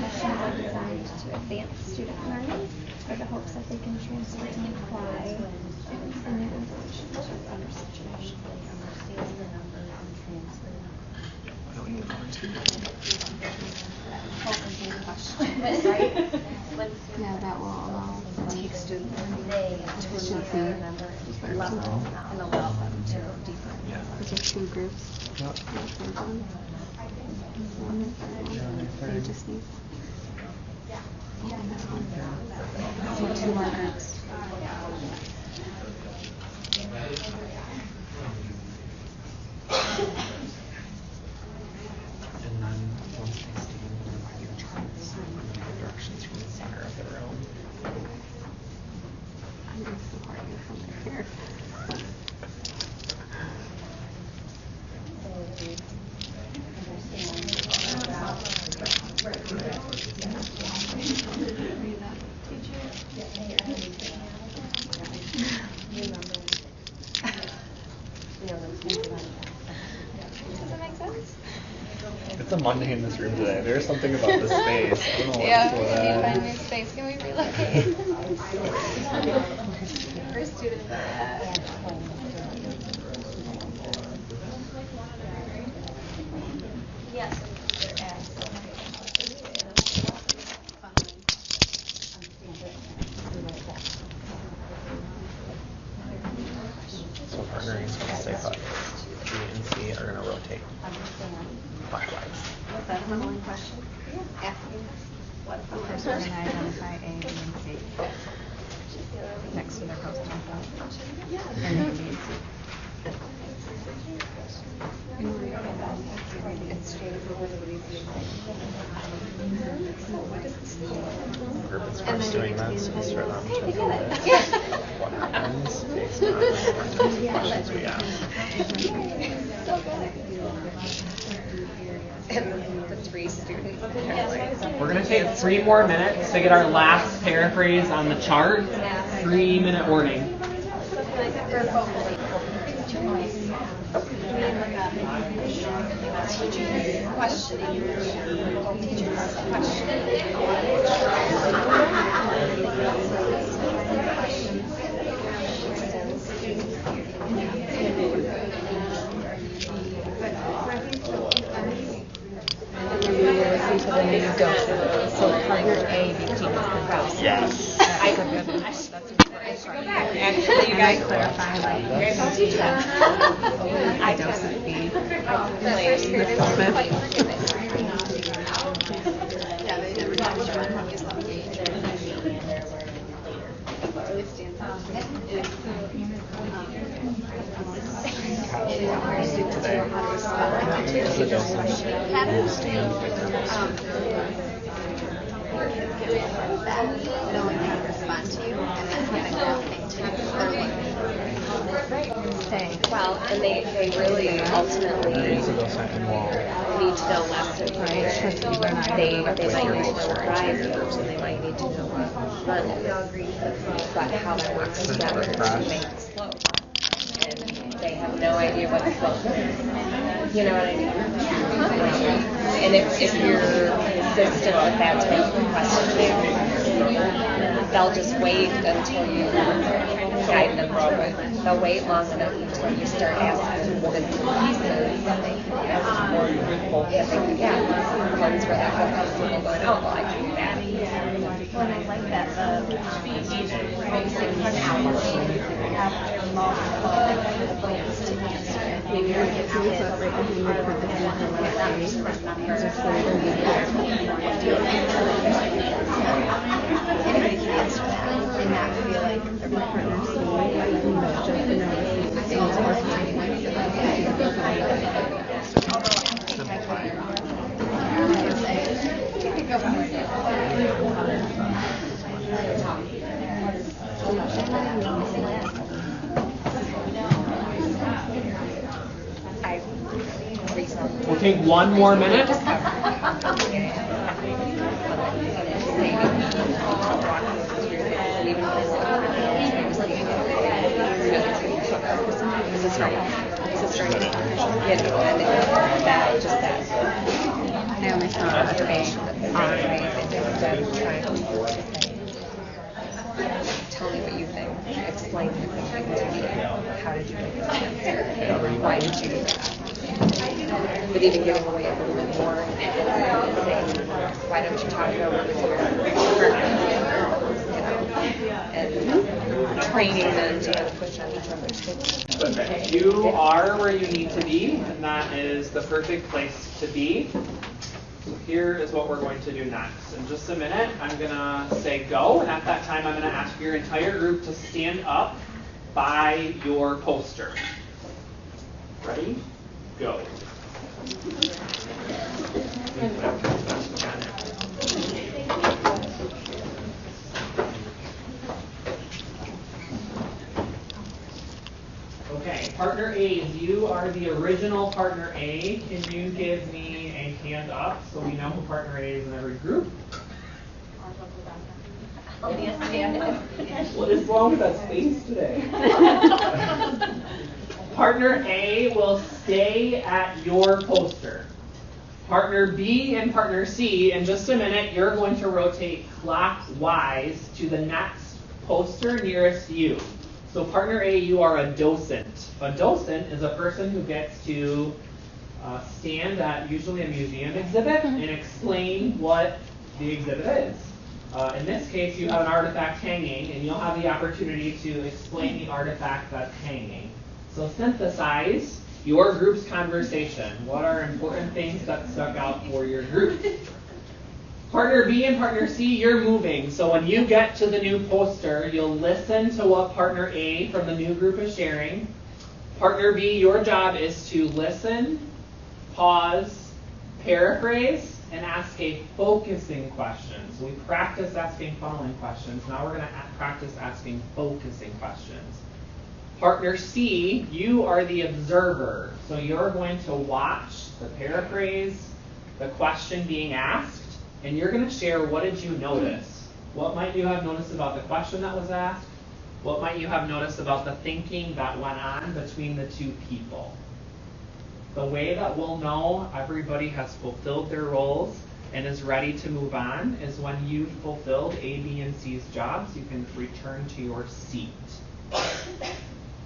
Questions are designed to advance student learning with the hopes that they can transfer and apply students in their interactions with other situations. Yeah, that will allow take student learning efficiency level and allow them to go deeper. Those are two groups. Yep. They just need this one. So two more groups. And then once they stand in by your charts, directions from the center of the room. I'm going to support you from here. Does that make sense? It's a Monday in this room today. There's something about this space. I don't know what Yeah, it's we with need to that. find new space. Can we relocate? For students. Yes. So partnering is going to stay put. B and C are going to rotate clockwise. Was that a following question? Yeah. What if we're going to identify A, B, and C next to their post-it note? And A, B, and C. Purpose for us doing that is to start on to what happens based on the questions we ask. And the three students. We're going to take 3 more minutes to get our last paraphrase on the chart. 3-minute warning. Questioning. So partner A becomes the best. Yes. I could go that's important. Actually, you guys clarify like I docent B. Yeah, they never touched one. He's not engaged. Today, as a docent, will stand with their Knowing how to respond to you and then getting that thing to Well, and they really ultimately as a docent and will need to know lessons, right? They might need to know horizons, and they might need to know but how that works together to make the slope. And they have no idea what the slope is. You know what I mean? And if you're consistent with that type of question, they'll just wait until you guide them through it. They'll wait long enough until you start asking bits and pieces that they can ask. Ones where that whole customer going, oh, well, I can do that. Well, I like that the focusing question have multiple ways to answer it. Maybe you're going to give kids not just on anybody can answer that and not feel like they're We'll take one more minute. I only saw Audrey trying to say, tell me what you think. Explain the thinking to me. How did you make this answer? Why did you do that? But even giving away a little bit more and saying, why don't you talk about what was your and training them to push on each other's Okay. You are where you need to be, and that is the perfect place to be. So here is what we're going to do next. In just a minute, I'm going to say go, and at that time I'm going to ask your entire group to stand up by your poster. Ready? Go. Okay, partner A, you are the original partner A. Can you give me a hand up so we know who partner A is in every group? What is wrong with that space today? Partner A will stay at your poster. Partner B and partner C, in just a minute, you're going to rotate clockwise to the next poster nearest you. So partner A, you are a docent. A docent is a person who gets to stand at usually a museum exhibit and explain what the exhibit is. In this case, you have an artifact hanging, and you'll have the opportunity to explain the artifact that's hanging. So synthesize your group's conversation. What are important things that stuck out for your group? Partner B and partner C, you're moving. So when you get to the new poster, you'll listen to what partner A from the new group is sharing. Partner B, your job is to listen, pause, paraphrase, and ask a focusing question. So we practice asking funneling questions. Now we're going to practice asking focusing questions. Partner C, you are the observer. So you're going to watch the paraphrase, the question being asked, and you're going to share what did you notice. What might you have noticed about the question that was asked? What might you have noticed about the thinking that went on between the two people? The way that we'll know everybody has fulfilled their roles and is ready to move on is when you've fulfilled A, B, and C's jobs, you can return to your seat.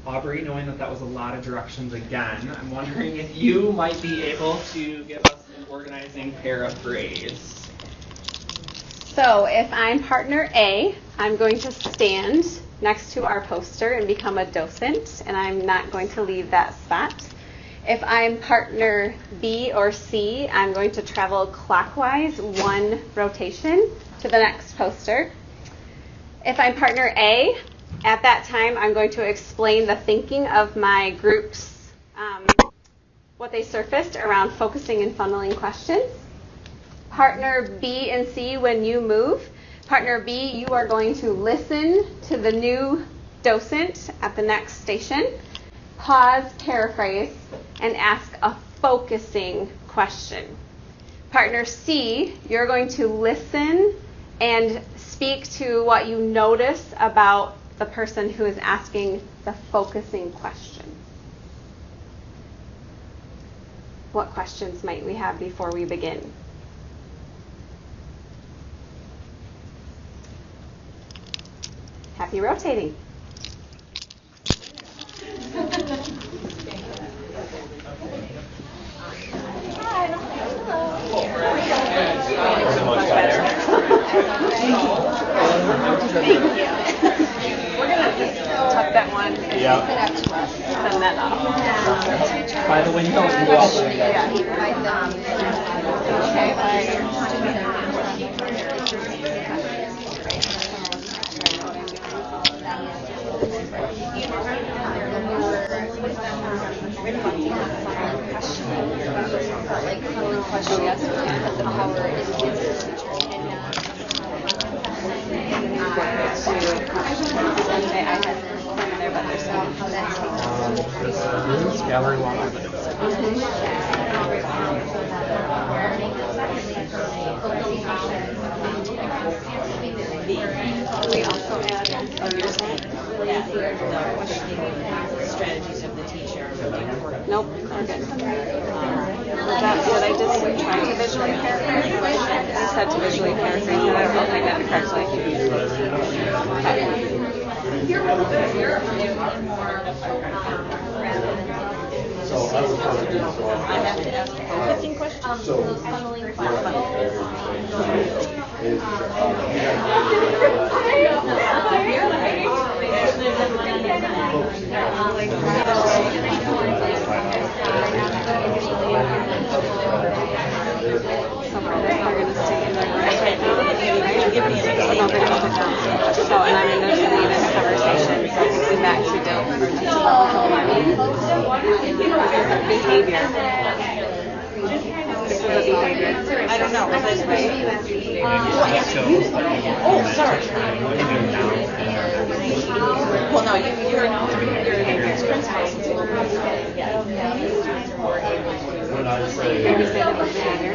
Audrey, knowing that that was a lot of directions again, I'm wondering if you might be able to give us an organizing paraphrase. So if I'm partner A, I'm going to stand next to our poster and become a docent, and I'm not going to leave that spot. If I'm partner B or C, I'm going to travel clockwise one rotation to the next poster. If I'm partner A, at that time I'm going to explain the thinking of my groups, what they surfaced around focusing and funneling questions. Partner B and C, when you move, partner B, you are going to listen to the new docent at the next station, pause, paraphrase, and ask a focusing question. Partner C, you're going to listen and speak to what you notice about the person who is asking the focusing question. What questions might we have before we begin? Happy rotating. Much better. We're going to tuck that one and send that off. By the window, you walk away. Gallery walk. We also add, strategies of the teacher. nope, we're good. Did I just try to visually paraphrase? I just had to visually paraphrase it. I don't know if I did it correctly. So I was trying to do so. I have to ask 15 questions. So, Those funneling So, and I'm going to lead in a conversation. So we'll be back to behavior. This is a behavior. I don't know. Was this right? Oh, sorry. Well, no, you're principal. When I say, Maybe say that was behavior.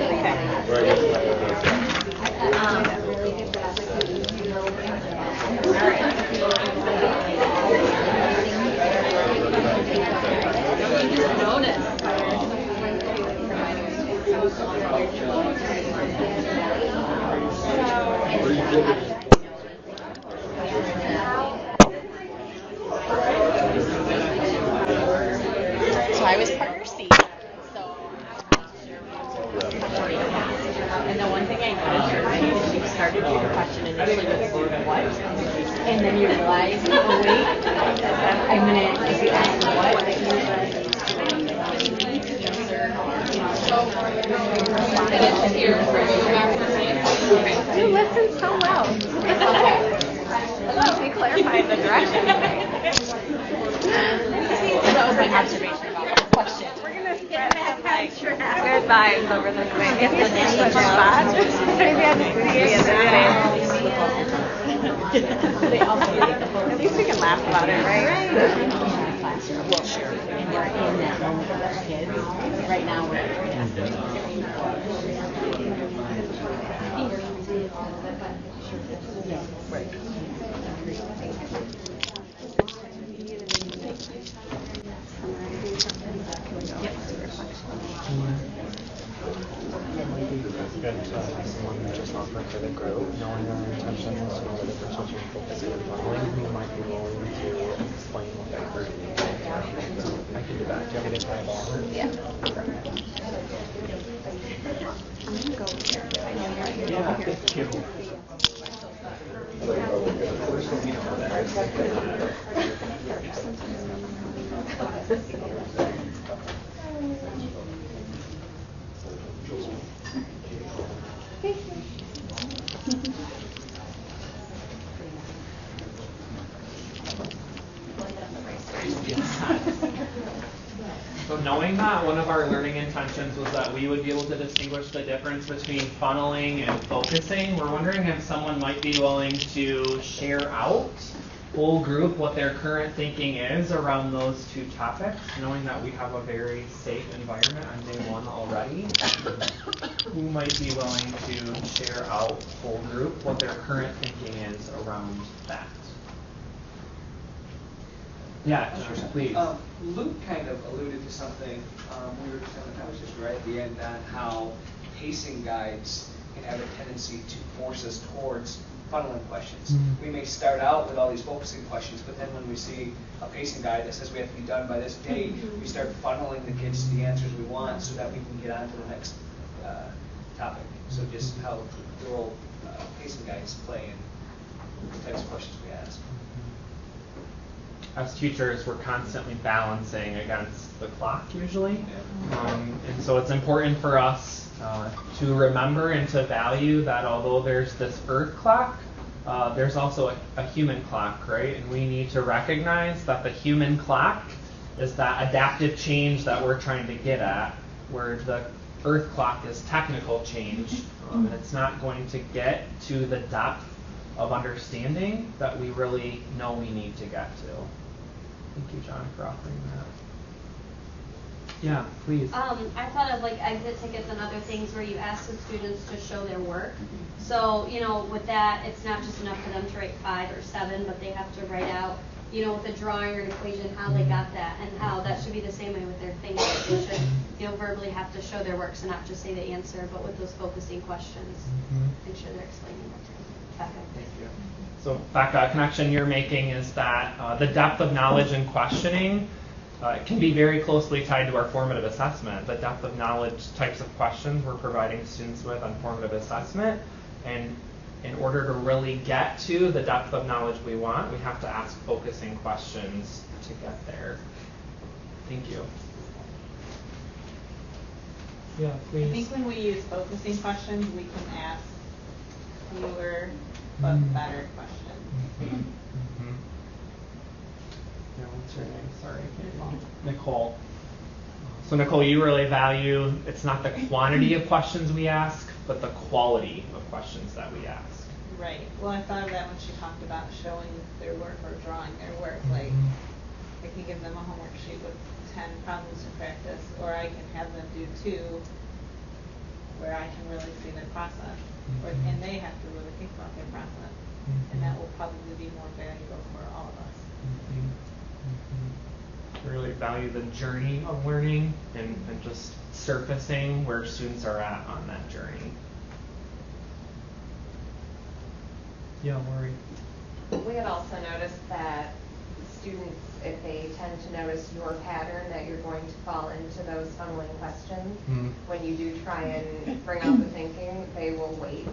So I was partner C. And the one thing I noticed is you started your question initially with what, and then you realized, oh wait, I'm gonna, if you ask what, You listen so well. We clarified the direction. That was my observation about the question. We're going to spread some good vibes over this thing. If you see such a spot, maybe I just need to be at least we can laugh about it, right? Well, sure. And you're in that moment with our kids. Right now, we're Good to have someone just offer for the group, knowing our intentions, know that if we're switching focus on learning, we might be willing to explain what that group means. I can do that. Do you want me to try it all? Yeah. I'm going to go over here. I know you're here. Yeah, thank you. So knowing that one of our learning intentions was that we would be able to distinguish the difference between funneling and focusing, we're wondering if someone might be willing to share out, whole group, what their current thinking is around those two topics, knowing that we have a very safe environment on day one already. Who might be willing to share out, whole group, what their current thinking is around that? Yeah, please. Luke kind of alluded to something we were just having a conversation right at the end on how pacing guides can have a tendency to force us towards funneling questions. Mm-hmm. We may start out with all these focusing questions, but then when we see a pacing guide that says we have to be done by this date, we start funneling the kids to the answers we want so that we can get on to the next topic. So So just how the role pacing guides play in the types of questions we ask. As teachers, we're constantly balancing against the clock usually. And so it's important for us to remember and to value that although there's this earth clock, there's also a human clock, right? And we need to recognize that the human clock is that adaptive change that we're trying to get at, where the earth clock is technical change, and it's not going to get to the depth of understanding that we really know we need to get to. Thank you, John, for offering that. Yeah, please. I thought of like exit tickets and other things where you ask the students to show their work. So, with that, it's not just enough for them to write 5 or 7, but they have to write out, with a drawing or an equation, how they got that, and how that should be the same way with their fingers. They should, verbally have to show their work, so not just say the answer, but with those focusing questions. Make sure they're explaining it to Becca. Thank you. So, Becca, a connection you're making is that the depth of knowledge and questioning can be very closely tied to our formative assessment. The depth of knowledge types of questions we're providing students with on formative assessment. And in order to really get to the depth of knowledge we want, we have to ask focusing questions to get there. Thank you. Yeah, please. I think when we use focusing questions, we can ask fewer but better questions. Yeah, what's your name? Sorry, I can't remember. Nicole. So Nicole, you really value, it's not the quantity of questions we ask, but the quality of questions that we ask. Right. Well, I thought of that when she talked about showing their work or drawing their work. Like, I can give them a homework sheet with 10 problems to practice, or I can have them do 2 where I can really see their process. And they have to really think about their process. And that will probably be more valuable for all of us. Really value the journey of learning and just surfacing where students are at on that journey. Yeah, Lori. We had also noticed that students, if they tend to notice your pattern, that you're going to fall into those funneling questions. When you do try and bring out the thinking, they will wait,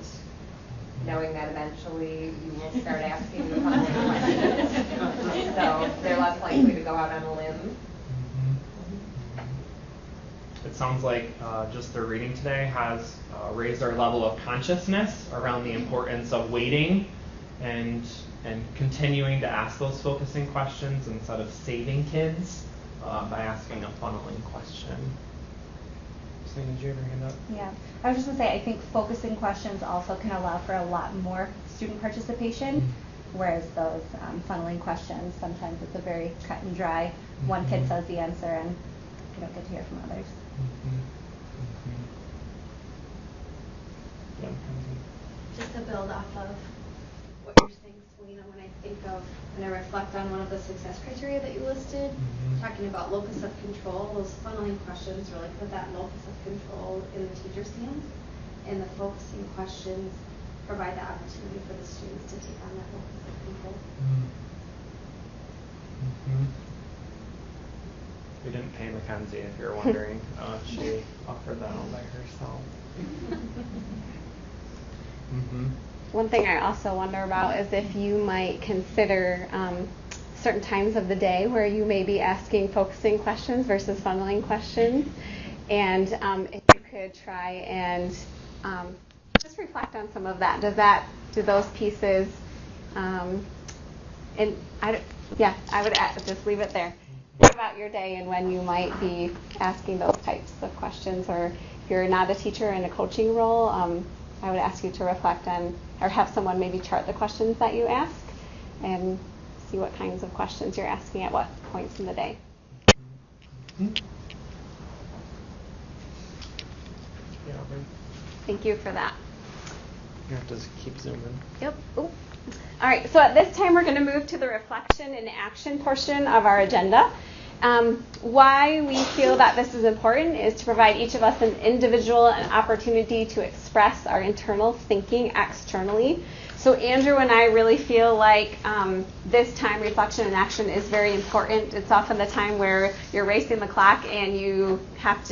knowing that eventually you will start asking the funneling questions. So they're less likely to go out on a limb. It sounds like just the reading today has raised our level of consciousness around the importance of waiting and continuing to ask those focusing questions instead of saving kids by asking a funneling question. Did you ever hand up? Yeah, I was just going to say, I think focusing questions also can allow for a lot more student participation, whereas those funneling questions, sometimes it's a very cut and dry, one kid says the answer and you don't get to hear from others. Yeah. Just to build off of what you're saying, Selena, when I reflect on one of the success criteria that you listed, talking about locus of control, those funneling questions really put that locus of control in the teacher's hands, and the focusing questions provide the opportunity for the students to take on that locus of control. We didn't pay Mackenzie, if you're wondering. She offered that all by herself. One thing I also wonder about is if you might consider certain times of the day where you may be asking focusing questions versus funneling questions, and if you could try and just reflect on some of that. Do those pieces? I would just leave it there. Think about your day and when you might be asking those types of questions, or if you're not a teacher in a coaching role, I would ask you to reflect on, or have someone maybe chart the questions that you ask and see what kinds of questions you're asking at what points in the day. Thank you for that. You have to keep zooming. Yep. Ooh. All right, so at this time we're going to move to the reflection and action portion of our agenda. Why we feel that this is important is to provide each of us an individual an opportunity to express our internal thinking externally. So Andrew and I really feel like this time, reflection and action, is very important. It's often the time where you're racing the clock and you had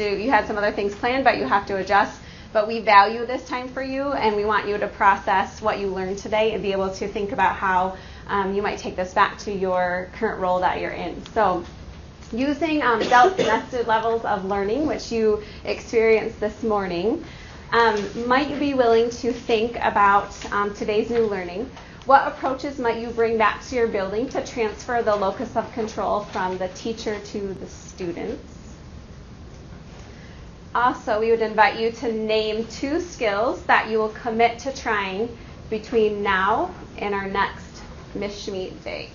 some other things planned, but you have to adjust. but we value this time for you, and we want you to process what you learned today and be able to think about how you might take this back to your current role that you're in. So using Delt's nested levels of learning, which you experienced this morning, might you be willing to think about today's new learning? What approaches might you bring back to your building to transfer the locus of control from the teacher to the students? Also, we would invite you to name 2 skills that you will commit to trying between now and our next MichME date.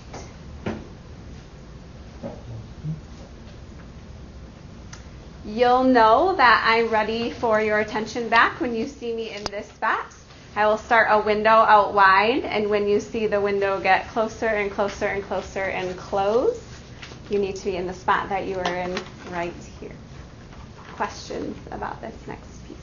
You'll know that I'm ready for your attention back when you see me in this spot. I will start a window out wide, and when you see the window get closer and closer and closer and close, you need to be in the spot that you are in right here. Questions about this next piece?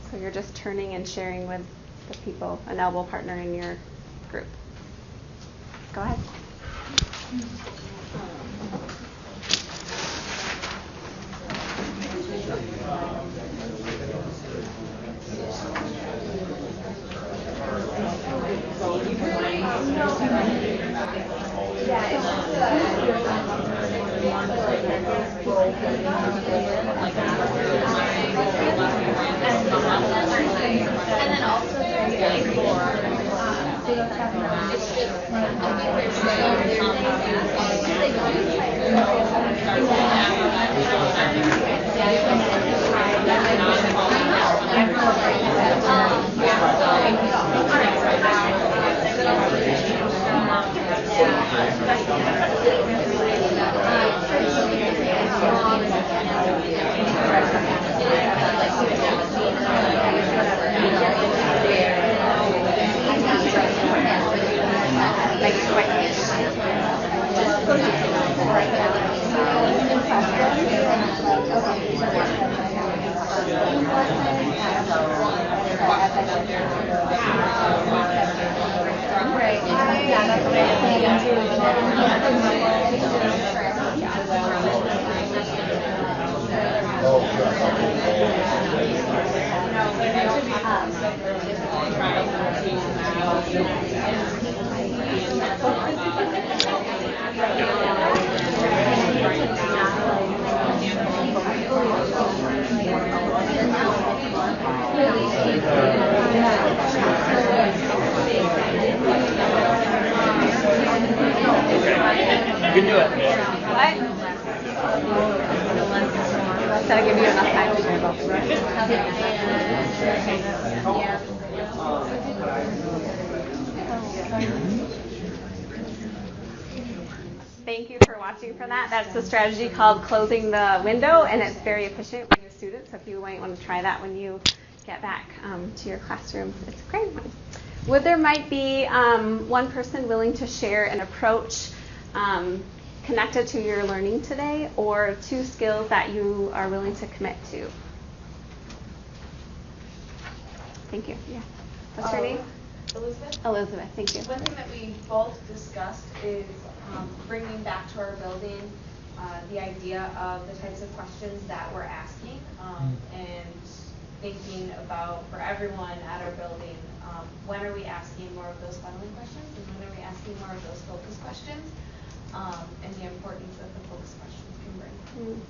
So you're just turning and sharing with the people, an elbow partner in your group. Go ahead. And then also You can do it. What? Did I give you enough time to share both? Thank you for watching for that. That's a strategy called closing the window, and it's very efficient for your students. So if you might want to try that when you get back to your classroom, it's a great one. Would there might be one person willing to share an approach connected to your learning today, or 2 skills that you are willing to commit to? Thank you. Yeah. What's your name? Elizabeth. Elizabeth, thank you. One thing that we both discussed is bringing back to our building the idea of the types of questions that we're asking, and thinking about, for everyone at our building, when are we asking more of those funneling questions, and when are we asking more of those focus questions, and the importance that the focus questions can bring.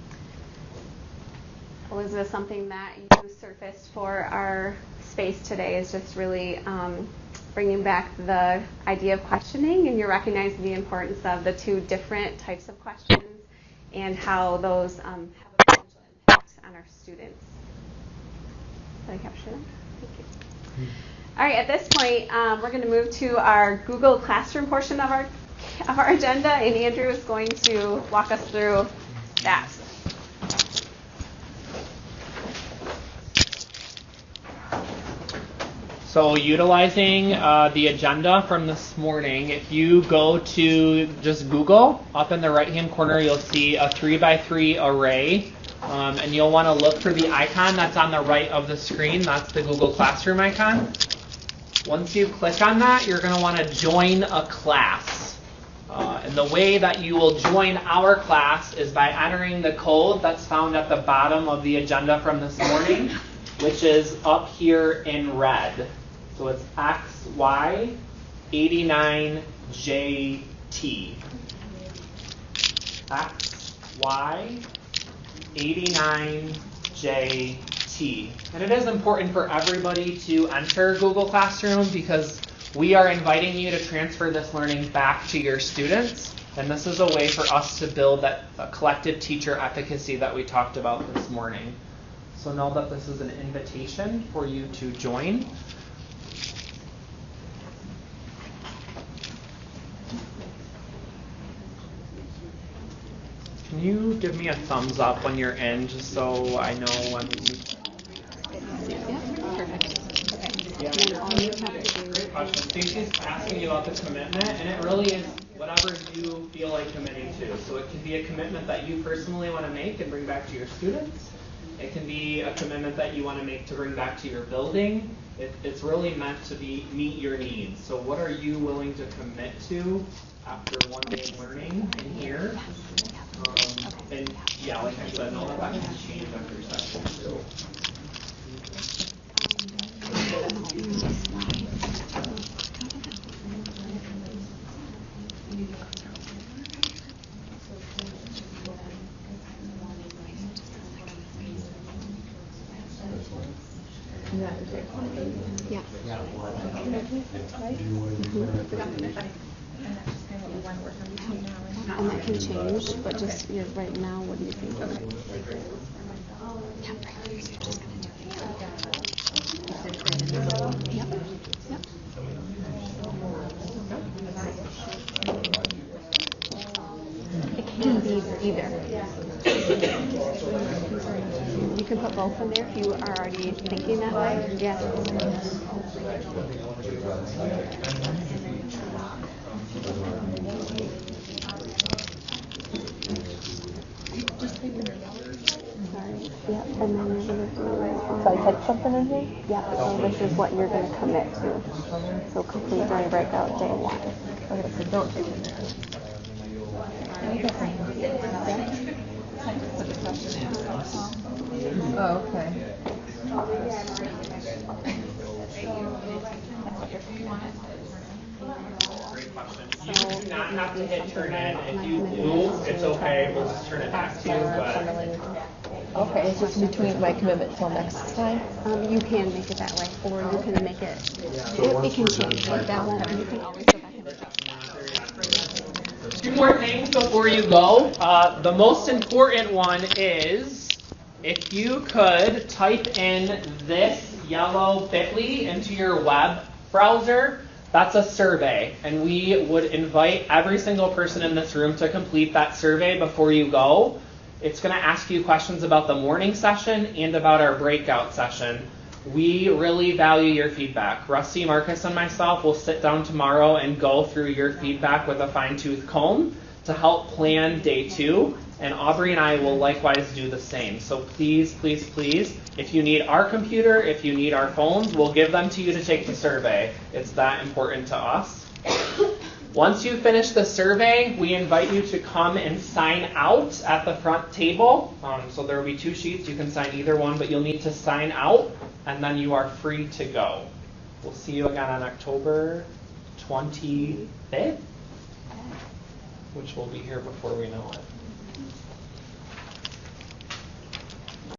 Elizabeth, something that you surfaced for our space today is just really bringing back the idea of questioning, and you're recognizing the importance of the 2 different types of questions and how those have a potential impact on our students. Did I capture that? Thank you. All right, at this point, we're going to move to our Google Classroom portion of our agenda, and Andrew is going to walk us through that. So utilizing the agenda from this morning, if you go to just Google, up in the right-hand corner, you'll see a 3x3 array, and you'll want to look for the icon that's on the right of the screen. That's the Google Classroom icon. Once you click on that, you're going to want to join a class. And the way that you will join our class is by entering the code that's found at the bottom of the agenda from this morning, which is up here in red. So it's XY89JT. XY89JT. And it is important for everybody to enter Google Classroom because we are inviting you to transfer this learning back to your students. And this is a way for us to build that collective teacher efficacy that we talked about this morning. So know that this is an invitation for you to join. Can you give me a thumbs up when you're in, just so I know when you... Yeah, perfect. Yeah, great question. Stacey's asking you about the commitment, and it really is whatever you feel like committing to. So it can be a commitment that you personally want to make and bring back to your students. It can be a commitment that you want to make to bring back to your building. It's really meant to meet your needs. So what are you willing to commit to after one day of learning in here? And yeah, like I said, know that can change after session too. Yeah. And that can change, but just right now, what do you think? Okay. Yeah, priorities, you're just going to do it. Yep. Yep. It can be either. You can put both in there if you are already thinking that way. Yeah. Sorry. Yep. And then you're going to do. So I typed something in here? Yeah. So this is what you're going to commit to. So complete during breakout day 1. Okay. So don't take it there. Oh, okay. Great question. You do not have to hit turn in. If you move, it's okay. We'll just turn it back to you. But Okay, it's just between my commitment till next time? You can make it that way, or you can make it, it can change like that one, and you can always go back and check. 2 more things before you go. The most important one is if you could type in this yellow bit.ly into your web browser. That's a survey, and we would invite every single person in this room to complete that survey before you go. It's going to ask you questions about the morning session and about our breakout session. We really value your feedback. Rusty, Marcus, and myself will sit down tomorrow and go through your feedback with a fine-tooth comb to help plan day 2, and Audrey and I will likewise do the same. So please, please, please, if you need our computer, if you need our phones, we'll give them to you to take the survey. It's that important to us. Once you finish the survey, we invite you to come and sign out at the front table. So there will be 2 sheets. You can sign either one, but you'll need to sign out, and then you are free to go. We'll see you again on October 25th, which will be here before we know it.